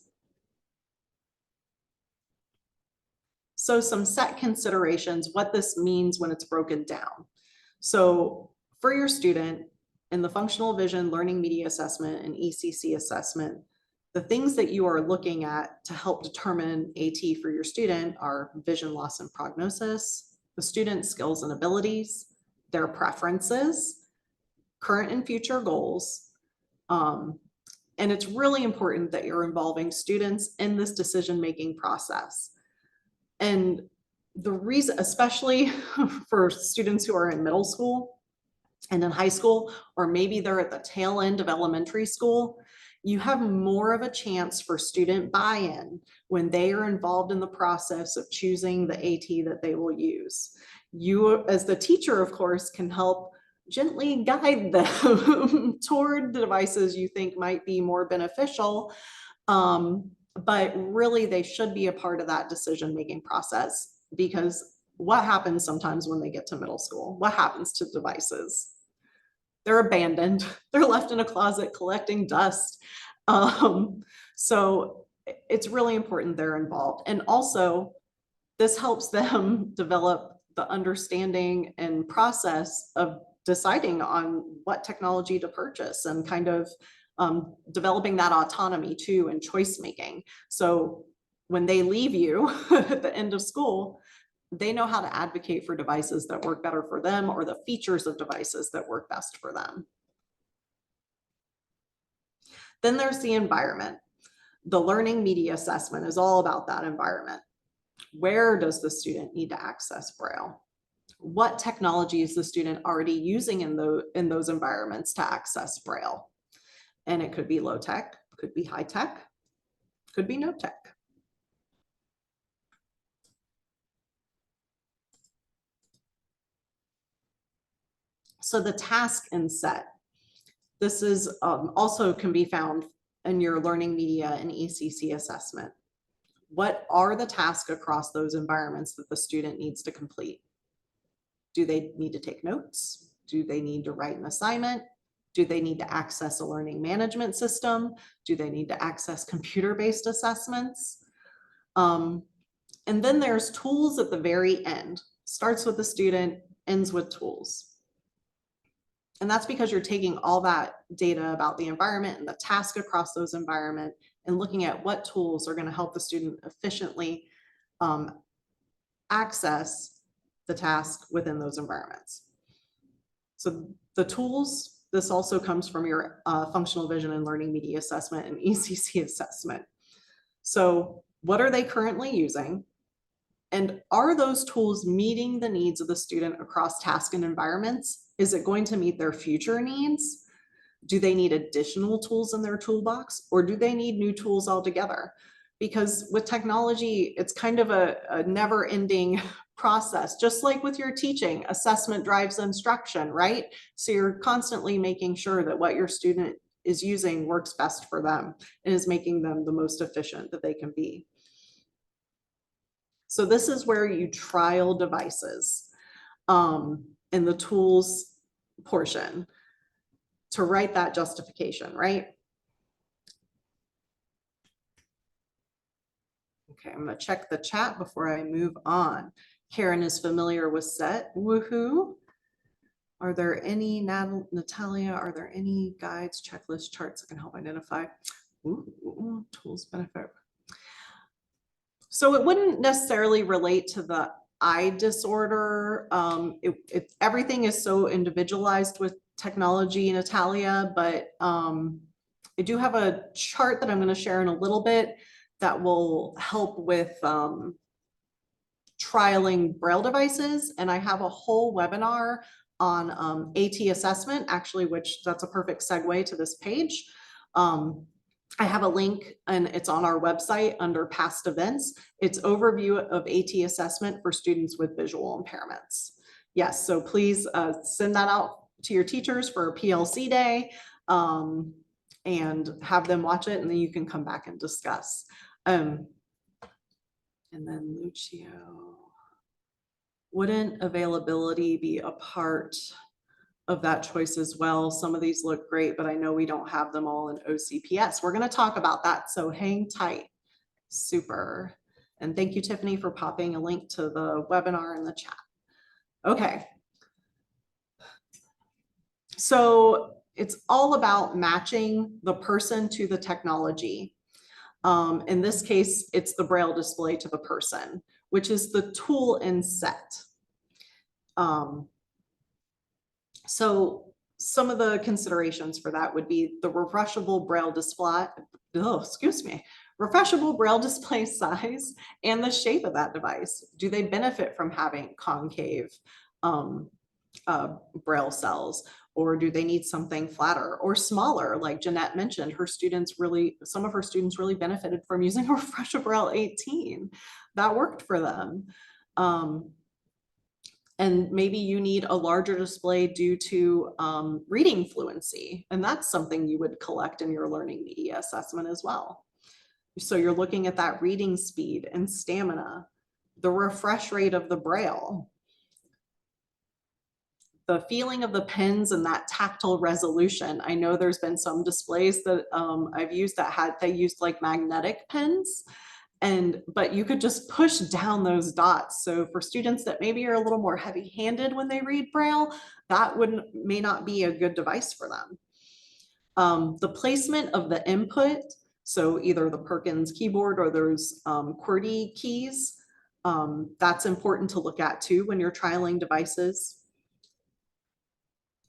So some set considerations, what this means when it's broken down. So for your student in the functional vision, learning media assessment, and ECC assessment, the things that you are looking at to help determine AT for your student are vision loss and prognosis, the student's skills and abilities, their preferences, current and future goals, And it's really important that you're involving students in this decision-making process. And the reason, especially for students who are in middle school and in high school, or maybe they're at the tail end of elementary school, you have more of a chance for student buy-in when they are involved in the process of choosing the AT that they will use. You, as the teacher, of course, can help gently guide them toward the devices you think might be more beneficial. But really, they should be a part of that decision-making process, because what happens sometimes when they get to middle school? What happens to devices? They're abandoned. They're left in a closet collecting dust. So it's really important they're involved. And also, this helps them develop the understanding and process of deciding on what technology to purchase, and kind of developing that autonomy too, and choice making. So when they leave you at the end of school, they know how to advocate for devices that work better for them, or the features of devices that work best for them. Then there's the environment. The learning media assessment is all about that environment. Where does the student need to access Braille? What technology is the student already using in those environments to access Braille? And it could be low tech, could be high tech, could be no tech. So the task and set. This is also can be found in your learning media and ECC assessment. What are the tasks across those environments that the student needs to complete? Do they need to take notes? Do they need to write an assignment? Do they need to access a learning management system? Do they need to access computer-based assessments? And then there's tools at the very end. Starts with the student, ends with tools. And that's because you're taking all that data about the environment and the task across those environments and looking at what tools are going to help the student efficiently access the task within those environments. So the tools, this also comes from your functional vision and learning media assessment and ECC assessment. So what are they currently using? And are those tools meeting the needs of the student across tasks and environments? Is it going to meet their future needs? Do they need additional tools in their toolbox, or do they need new tools altogether? Because with technology, it's kind of a never-ending process, just like with your teaching. Assessment drives instruction, right? So you're constantly making sure that what your student is using works best for them and is making them the most efficient that they can be. So this is where you trial devices in the tools portion to write that justification, right? Okay, I'm gonna check the chat before I move on. Karen is familiar with SET, woohoo. Are there any, Natalia, are there any guides, checklists, charts that can help identify? Ooh, tools benefit. So it wouldn't necessarily relate to the eye disorder. Everything is so individualized with technology, Natalia, but I do have a chart that I'm going to share in a little bit that will help with trialing Braille devices. And I have a whole webinar on AT assessment, actually, which that's a perfect segue to this page. I have a link and it's on our website under past events. It's overview of AT assessment for students with visual impairments. Yes, so please send that out to your teachers for a PLC day and have them watch it, and then you can come back and discuss. And then Lucio, wouldn't availability be a part of that choice as well? Some of these look great, but I know we don't have them all in OCPS. We're going to talk about that, so hang tight. Super. And thank you, Tiffany, for popping a link to the webinar in the chat. Okay. So it's all about matching the person to the technology. In this case, it's the Braille display to the person, which is the tool in SET. So some of the considerations for that would be the refreshable Braille display, refreshable Braille display size and the shape of that device. Do they benefit from having concave Braille cells? Or do they need something flatter or smaller? Like Jeanette mentioned, some of her students really benefited from using a Refresh Braille 18. That worked for them. And maybe you need a larger display due to reading fluency. And that's something you would collect in your learning media assessment as well. So you're looking at that reading speed and stamina, the refresh rate of the Braille, the feeling of the pens and that tactile resolution. I know there's been some displays that I've used they used like magnetic pens, but you could just push down those dots. So for students that maybe are a little more heavy-handed when they read Braille, that may not be a good device for them. The placement of the input, so either the Perkins keyboard or those QWERTY keys, that's important to look at too when you're trialing devices.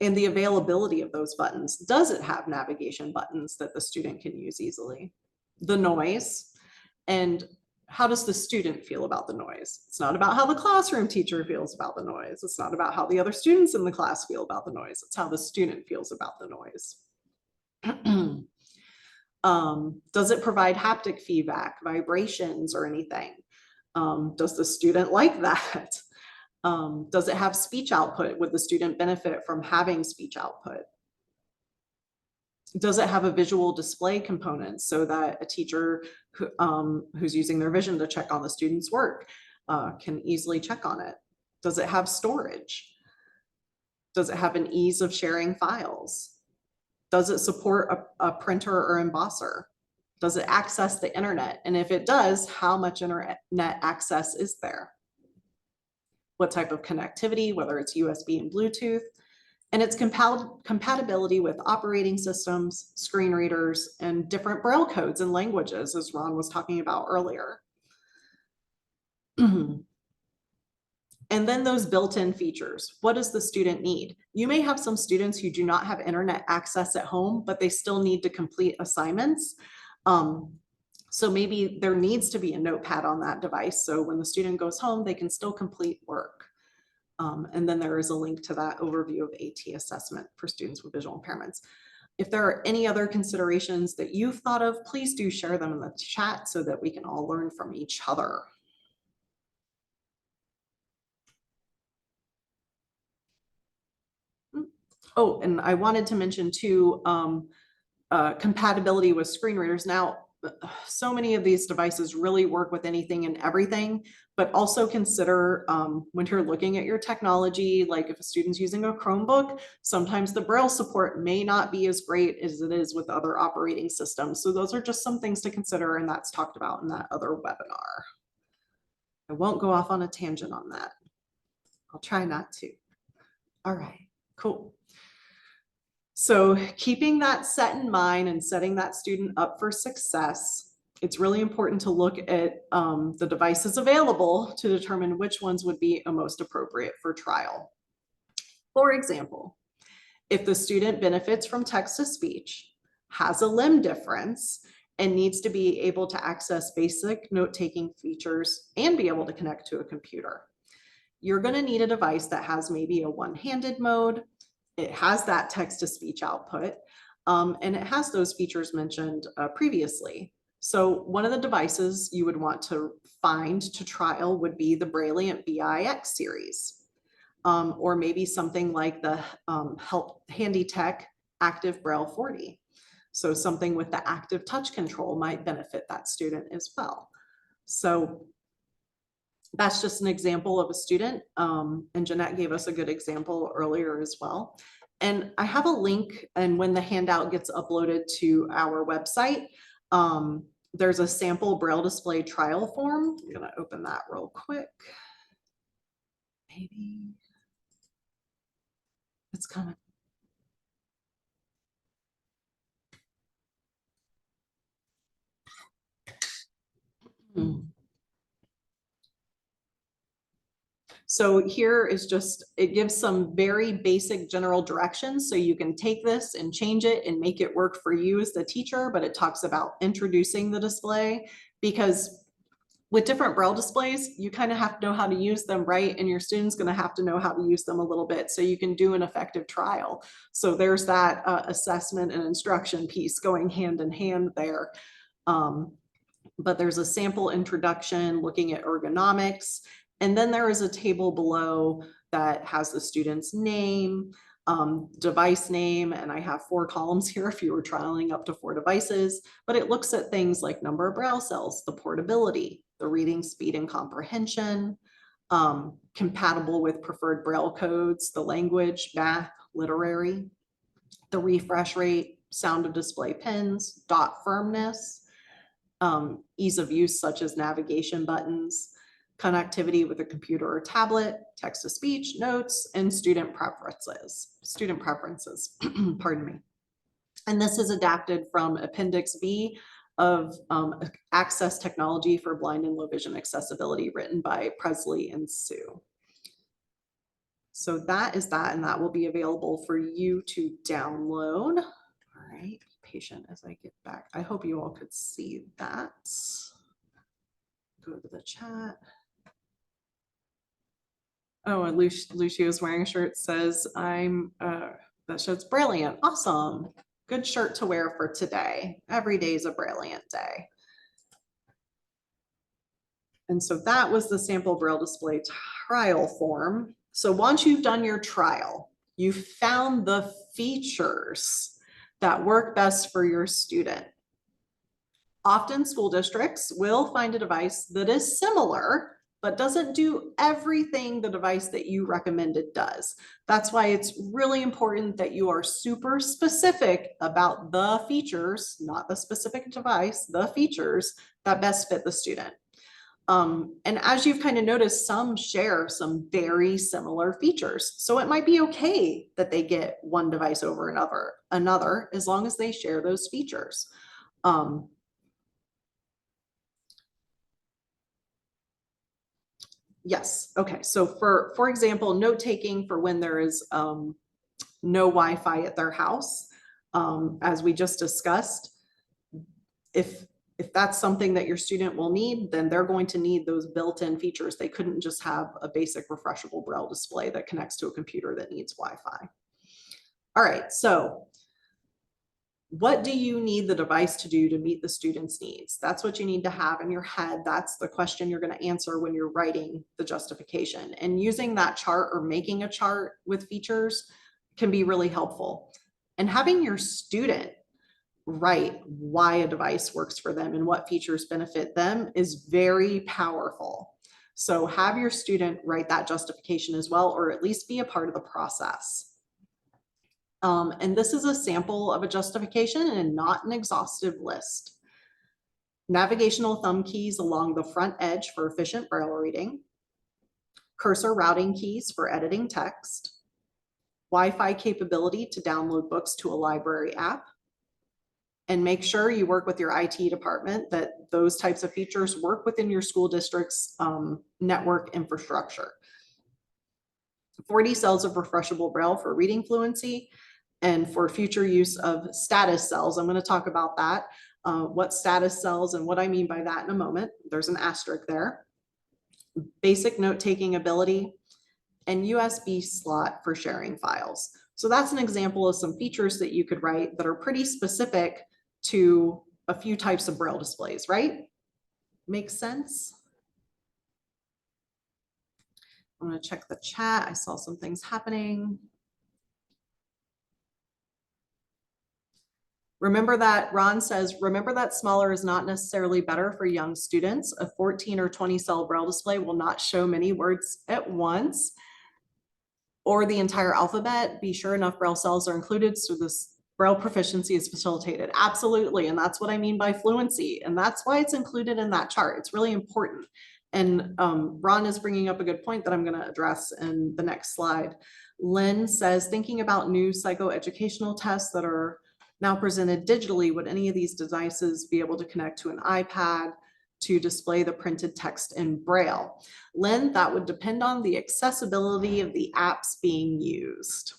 And the availability of those buttons. Does it have navigation buttons that the student can use easily? The noise, and how does the student feel about the noise? It's not about how the classroom teacher feels about the noise. It's not about how the other students in the class feel about the noise. It's how the student feels about the noise. Does it provide haptic feedback, vibrations, or anything? Does the student like that? Does it have speech output? Would the student benefit from having speech output? Does it have a visual display component so that a teacher who's using their vision to check on the student's work can easily check on it? Does it have storage? Does it have an ease of sharing files? Does it support a printer or embosser? Does it access the internet? And if it does, how much internet access is there? What type of connectivity, whether it's USB and Bluetooth, and its compatibility with operating systems, screen readers, and different Braille codes and languages, as Ron was talking about earlier. And then those built-in features. What does the student need? You may have some students who do not have internet access at home, but they still need to complete assignments. So maybe there needs to be a notepad on that device. So when the student goes home, they can still complete work. And then there is a link to that overview of AT assessment for students with visual impairments. If there are any other considerations that you've thought of, please do share them in the chat so that we can all learn from each other. Oh, and I wanted to mention too, compatibility with screen readers. Now, so many of these devices really work with anything and everything, but also consider when you're looking at your technology, like if a student's using a Chromebook, sometimes the Braille support may not be as great as it is with other operating systems. So those are just some things to consider, and that's talked about in that other webinar. I won't go off on a tangent on that. I'll try not to. All right, cool. So keeping that set in mind and setting that student up for success, it's really important to look at the devices available to determine which ones would be most appropriate for trial. For example, if the student benefits from text-to-speech, has a limb difference, and needs to be able to access basic note-taking features and be able to connect to a computer, you're going to need a device that has maybe a one-handed mode. It has that text-to-speech output, and it has those features mentioned previously. So one of the devices you would want to find to trial would be the Brailliant VIX series, or maybe something like the HandyTech Active Braille 40. So something with the active touch control might benefit that student as well. So that's just an example of a student, and Jeanette gave us a good example earlier as well. And I have a link, and when the handout gets uploaded to our website, there's a sample Braille display trial form. I'm gonna open that real quick. Maybe it's coming. So here is just, it gives some very basic general directions. So you can take this and change it and make it work for you as the teacher, but it talks about introducing the display, because with different Braille displays, you kind of have to know how to use them, right? And your student's going to have to know how to use them a little bit so you can do an effective trial. So there's that assessment and instruction piece going hand in hand there. But there's a sample introduction looking at ergonomics. And then there is a table below that has the student's name, device name, and I have 4 columns here if you were trialing up to 4 devices, but it looks at things like number of Braille cells, the portability, the reading speed and comprehension, compatible with preferred Braille codes, the language, math, literary, the refresh rate, sound of display pins, dot firmness, ease of use such as navigation buttons, connectivity with a computer or tablet, text-to-speech, notes, and student preferences, pardon me. And this is adapted from Appendix V of Access Technology for Blind and Low Vision Accessibility, written by Presley and Sue. So that is that, and that will be available for you to download. All right, be patient as I get back. I hope you all could see that. Go to the chat. Oh, and Lucio's wearing a shirt that says that shows brilliant. Awesome. Good shirt to wear for today. Every day is a brilliant day. And so that was the sample Braille display trial form. So once you've done your trial, you found the features that work best for your student. Often school districts will find a device that is similar, but doesn't do everything the device that you recommended does. That's why it's really important that you are super specific about the features, not the specific device, the features that best fit the student. And as you've kind of noticed, some share some very similar features. So it might be okay that they get one device over another, as long as they share those features. Yes. Okay. So for example, note taking for when there is no Wi-Fi at their house, as we just discussed, if that's something that your student will need, then they're going to need those built-in features. They couldn't just have a basic refreshable Braille display that connects to a computer that needs Wi-Fi. All right. So what do you need the device to do to meet the student's needs? That's what you need to have in your head. That's the question you're going to answer when you're writing the justification. And using that chart or making a chart with features can be really helpful. And having your student write why a device works for them and what features benefit them is very powerful. So have your student write that justification as well, or at least be a part of the process. And this is a sample of a justification and not an exhaustive list. Navigational thumb keys along the front edge for efficient Braille reading. Cursor routing keys for editing text. Wi-Fi capability to download books to a library app. And make sure you work with your IT department that those types of features work within your school district's network infrastructure. 40 cells of refreshable Braille for reading fluency. And for future use of status cells, I'm going to talk about that, what status cells and what I mean by that in a moment. There's an asterisk there. Basic note-taking ability and USB slot for sharing files. So that's an example of some features that you could write that are pretty specific to a few types of Braille displays, right? Makes sense? I'm going to check the chat. I saw some things happening. Remember that Ron says, remember that smaller is not necessarily better for young students. A 14 or 20 cell Braille display will not show many words at once or the entire alphabet. Be sure enough Braille cells are included so this Braille proficiency is facilitated. Absolutely. And that's what I mean by fluency. And that's why it's included in that chart. It's really important. And Ron is bringing up a good point that I'm going to address in the next slide. Lynn says, thinking about new psychoeducational tests that are now presented digitally, would any of these devices be able to connect to an iPad? to display the printed text in Braille. Lynn, that would depend on the accessibility of the apps being used.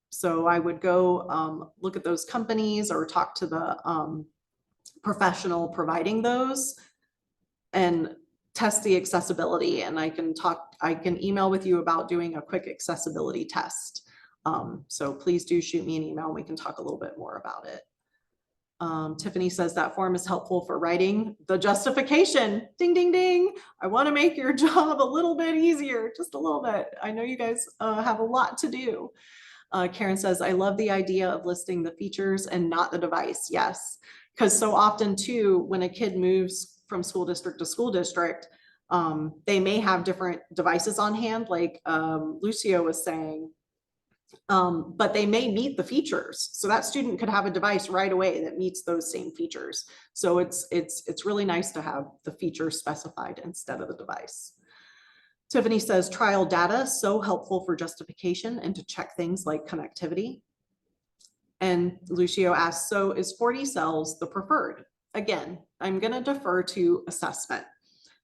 So I would go look at those companies or talk to the professional providing those and test the accessibility. And I can email with you about doing a quick accessibility test. So please do shoot me an email and we can talk a little bit more about it. Tiffany says that form is helpful for writing the justification. Ding, ding, ding. I want to make your job a little bit easier, just a little bit. I know you guys have a lot to do. Karen says, I love the idea of listing the features and not the device. Yes, because so often too, when a kid moves from school district to school district, they may have different devices on hand, like Lucio was saying, but they may meet the features. So that student could have a device right away that meets those same features. So it's really nice to have the feature specified instead of the device. Tiffany says trial data so helpful for justification and to check things like connectivity. And Lucio asks, so is 40 cells the preferred? Again, I'm going to defer to assessment.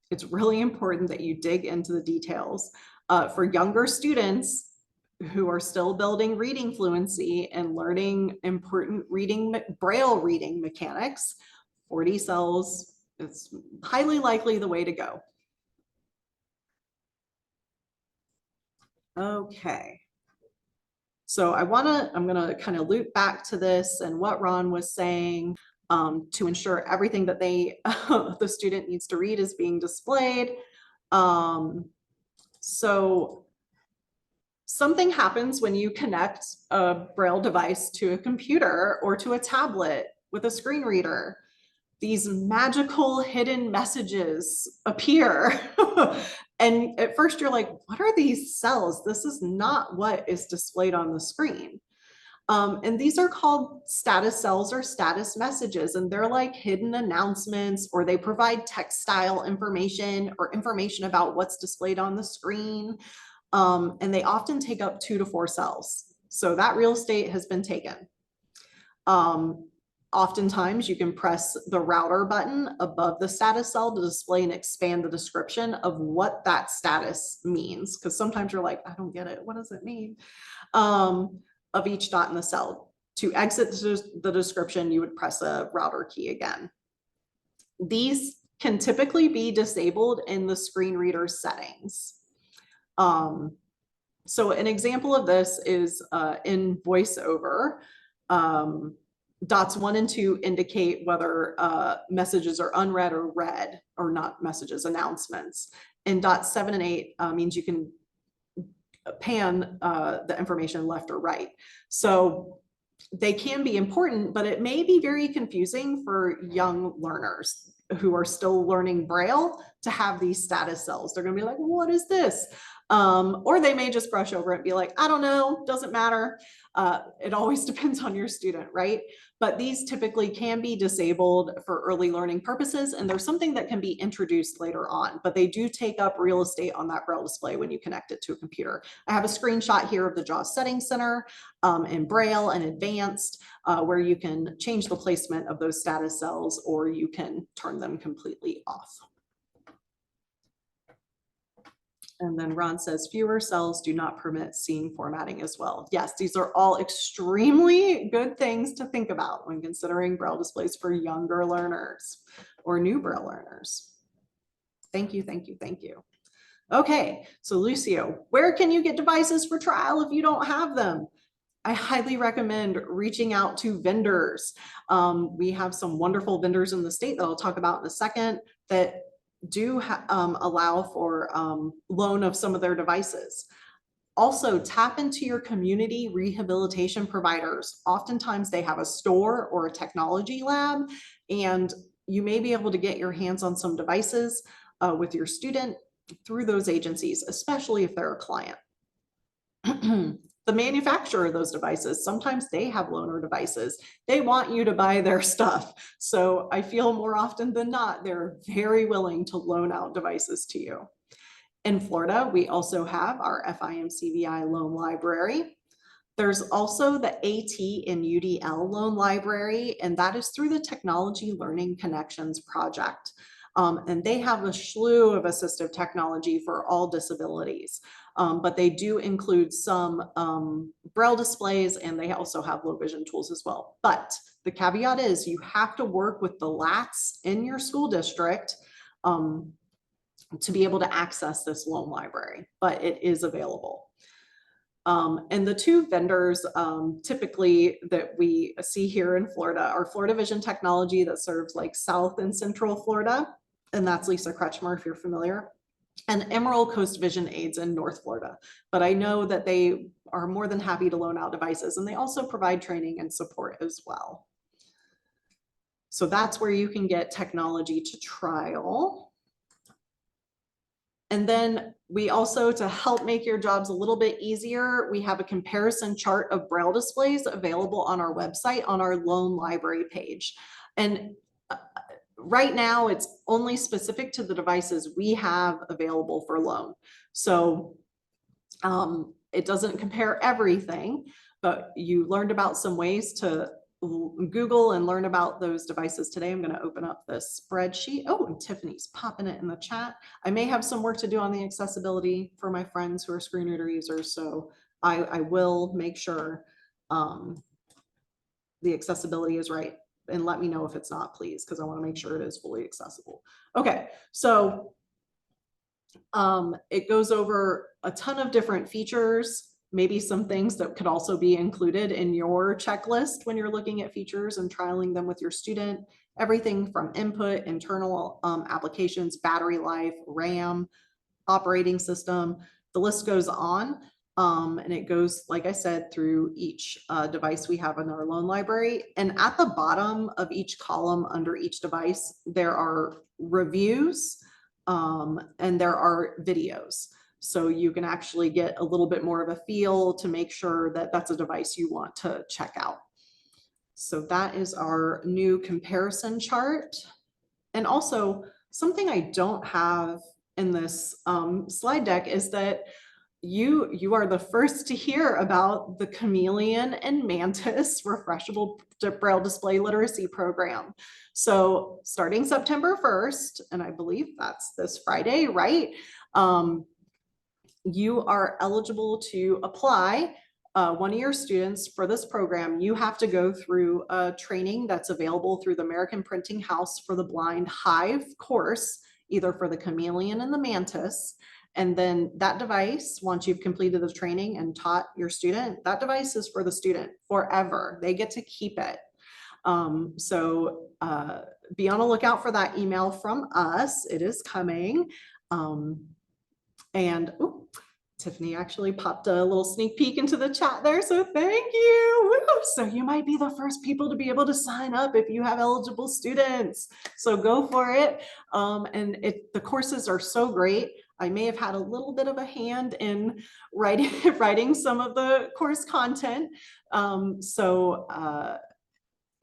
It's really important that you dig into the details. For younger students who are still building reading fluency and learning important Braille reading mechanics, 40 cells is highly likely the way to go. Okay. So I'm gonna kind of loop back to this and what Ron was saying to ensure everything that the student needs to read is being displayed. So something happens when you connect a Braille device to a computer or to a tablet with a screen reader. These magical hidden messages appear. And at first you're like, what are these cells? This is not what is displayed on the screen. And these are called status cells or status messages, and they're like hidden announcements, or they provide text style information or information about what's displayed on the screen. And they often take up 2 to 4 cells. So that real estate has been taken. Oftentimes you can press the router button above the status cell to display and expand the description of what that status means. Because sometimes you're like, I don't get it. What does it mean? Of each dot in the cell. To exit the description, you would press a router key again. These can typically be disabled in the screen reader settings. So an example of this is in VoiceOver. Dots 1 and 2 indicate whether messages are unread or read, or not messages, announcements. And dots 7 and 8 means you can pan the information left or right. So they can be important, but it may be very confusing for young learners who are still learning Braille to have these status cells. They're gonna be like, what is this? Or they may just brush over it and be like, I don't know, doesn't matter. It always depends on your student, right? But these typically can be disabled for early learning purposes, and there's something that can be introduced later on, but they do take up real estate on that Braille display when you connect it to a computer. I have a screenshot here of the JAWS Settings Center in Braille and Advanced, where you can change the placement of those status cells, or you can turn them completely off. And then Ron says, fewer cells do not permit scene formatting as well. Yes, these are all extremely good things to think about when considering Braille displays for younger learners or new Braille learners. Thank you, thank you, thank you. Okay, so Lucio, where can you get devices for trial if you don't have them? I highly recommend reaching out to vendors. We have some wonderful vendors in the state that I'll talk about in a second that do allow for loan of some of their devices. Also, tap into your community rehabilitation providers. Oftentimes they have a store or a technology lab, and you may be able to get your hands on some devices with your student through those agencies, especially if they're a client. The manufacturer of those devices, sometimes they have loaner devices. They want you to buy their stuff. So I feel more often than not, they're very willing to loan out devices to you. In Florida, we also have our FIMC-VI loan library. There's also the AT and UDL loan library, and that is through the Technology Learning Connections project. And they have a slew of assistive technology for all disabilities. But they do include some Braille displays, and they also have low vision tools as well. But the caveat is you have to work with the LATs in your school district to be able to access this loan library, but it is available. And the two vendors typically that we see here in Florida are Florida Vision Technology that serves like South and Central Florida, and that's Lisa Kretschmer if you're familiar, and Emerald Coast Vision Aids in North Florida. But I know that they are more than happy to loan out devices, and they also provide training and support as well. So that's where you can get technology to trial. And then we also, to help make your jobs a little bit easier, we have a comparison chart of Braille displays available on our website on our loan library page. And right now it's only specific to the devices we have available for loan. So it doesn't compare everything, but you learned about some ways to Google and learn about those devices today. I'm going to open up this spreadsheet. Oh, and Tiffany's popping it in the chat. I may have some work to do on the accessibility for my friends who are screen reader users, so I will make sure the accessibility is right, and let me know if it's not, please, because I want to make sure it is fully accessible. Okay, so it goes over a ton of different features, maybe some things that could also be included in your checklist when you're looking at features and trialing them with your student. Everything from input, internal applications, battery life, RAM, operating system, the list goes on. And it goes, like I said, through each device we have in our loan library. And at the bottom of each column under each device, there are reviews and there are videos. So you can actually get a little bit more of a feel to make sure that that's a device you want to check out. So that is our new comparison chart. And also something I don't have in this slide deck is that you are the first to hear about the Chameleon and Mantis Refreshable Braille Display Literacy Program. So starting September 1st, and I believe that's this Friday, right? You are eligible to apply. One of your students for this program, you have to go through a training that's available through the American Printing House for the Blind Hive course, either for the Chameleon and the Mantis. And then that device, once you've completed the training and taught your student, that device is for the student forever. They get to keep it. So be on the lookout for that email from us. It is coming. And ooh, Tiffany actually popped a little sneak peek into the chat there, so thank you. Woo! So you might be the first people to be able to sign up if you have eligible students. So go for it. And the courses are so great. I may have had a little bit of a hand in writing some of the course content.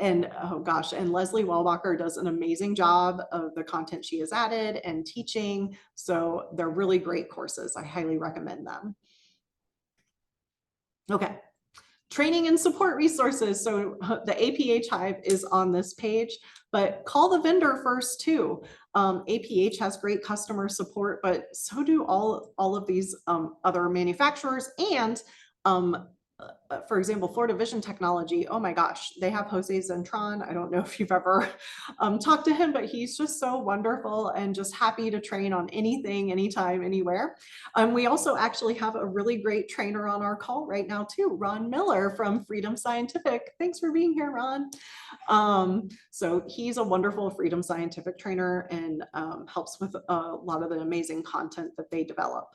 And oh gosh, and Leslie Wallbacher does an amazing job of the content she has added and teaching. So they're really great courses. I highly recommend them. Okay, training and support resources. So the APH Hive is on this page, but call the vendor first too. APH has great customer support, but so do all of these other manufacturers. And for example, Florida Vision Technology, oh my gosh, they have Jose Zentron. I don't know if you've ever talked to him, but he's just so wonderful and just happy to train on anything, anytime, anywhere. We also actually have a really great trainer on our call right now too, Ron Miller from Freedom Scientific. Thanks for being here, Ron. So he's a wonderful Freedom Scientific trainer and helps with a lot of the amazing content that they develop.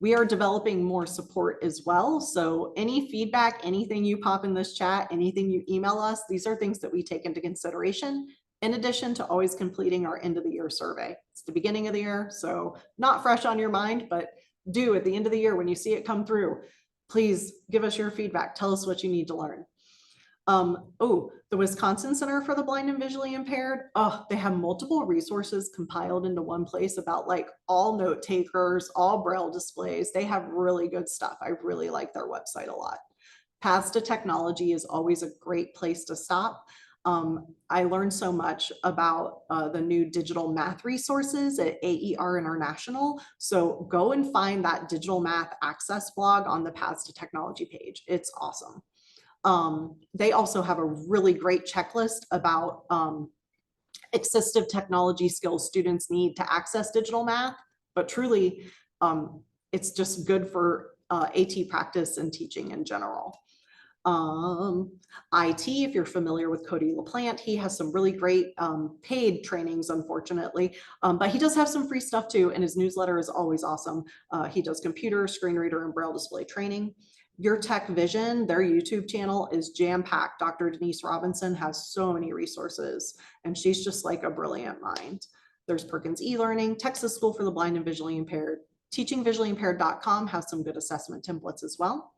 We are developing more support as well. So any feedback, anything you pop in this chat, anything you email us, these are things that we take into consideration, in addition to always completing our end of the year survey. It's the beginning of the year, so not fresh on your mind, but do at the end of the year when you see it come through, please give us your feedback. Tell us what you need to learn. Oh, the Wisconsin Center for the Blind and Visually Impaired. Oh, they have multiple resources compiled into one place about like all note takers, all Braille displays. They have really good stuff. I really like their website a lot. Paths to Technology is always a great place to stop. I learned so much about the new digital math resources at AER International. So go and find that digital math access blog on the Paths to Technology page. It's awesome. They also have a really great checklist about assistive technology skills students need to access digital math, but truly it's just good for AT practice and teaching in general. IT, if you're familiar with Cody LaPlante, he has some really great paid trainings, unfortunately, but he does have some free stuff too, and his newsletter is always awesome. He does computer, screen reader, and Braille display training. Your Tech Vision, their YouTube channel is jam-packed. Dr. Denise Robinson has so many resources, and she's just like a brilliant mind. There's Perkins eLearning, Texas School for the Blind and Visually Impaired. TeachingVisuallyImpaired.com has some good assessment templates as well.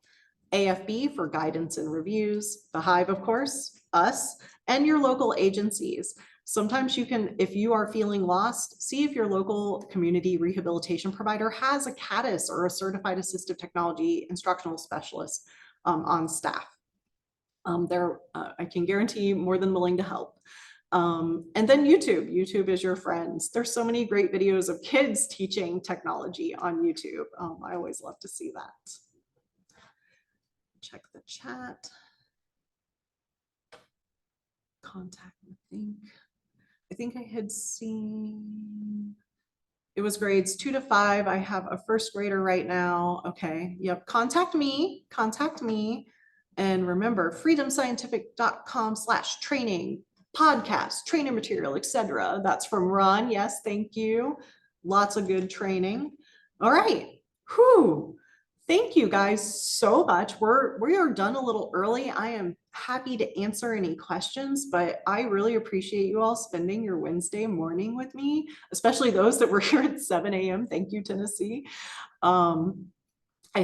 AFB for guidance and reviews, the Hive, of course, us, and your local agencies. Sometimes you can, if you are feeling lost, see if your local community rehabilitation provider has a CADIS or a certified assistive technology instructional specialist on staff. I can guarantee you more than willing to help. And then YouTube is your friends. There's so many great videos of kids teaching technology on YouTube. I always love to see that. Check the chat. Contact, I think I had seen, it was grades 2 to 5. I have a first grader right now. Okay, yep, contact me. And remember, freedomscientific.com/training, podcast, trainer material, etc. That's from Ron. Yes, thank you. Lots of good training. All right. Whew. Thank you guys so much. We are done a little early. I am happy to answer any questions, but I really appreciate you all spending your Wednesday morning with me, especially those that were here at 7 a.m. Thank you, Tennessee. I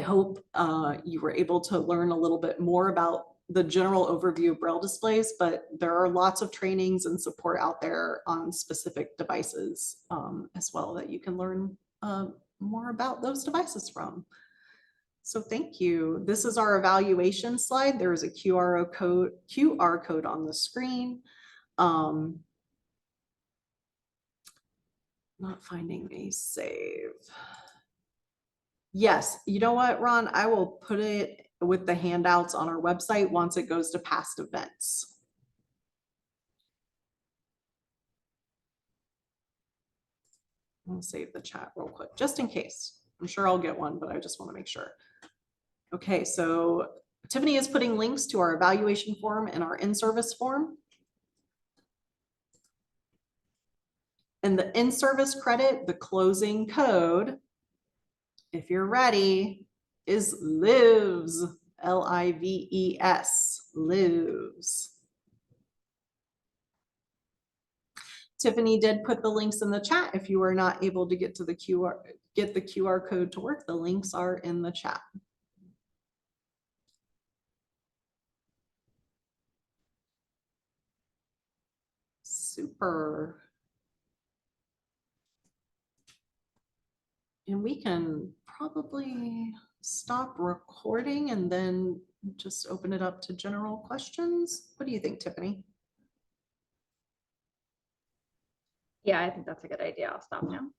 hope you were able to learn a little bit more about the general overview of Braille displays, but there are lots of trainings and support out there on specific devices as well that you can learn more about those devices from. So thank you. This is our evaluation slide. There is a QR code on the screen. Not finding a save. Yes, you know what, Ron? I will put it with the handouts on our website once it goes to past events. I'll save the chat real quick, just in case. I'm sure I'll get one, but I just want to make sure. Okay, so Tiffany is putting links to our evaluation form and our in-service form. And the in-service credit, the closing code, if you're ready, is LIVES, L-I-V-E-S, LIVES. Tiffany did put the links in the chat. If you are not able to get to the QR code to work, the links are in the chat. Super. And we can probably stop recording and then just open it up to general questions. What do you think, Tiffany? Yeah, I think that's a good idea. I'll stop now.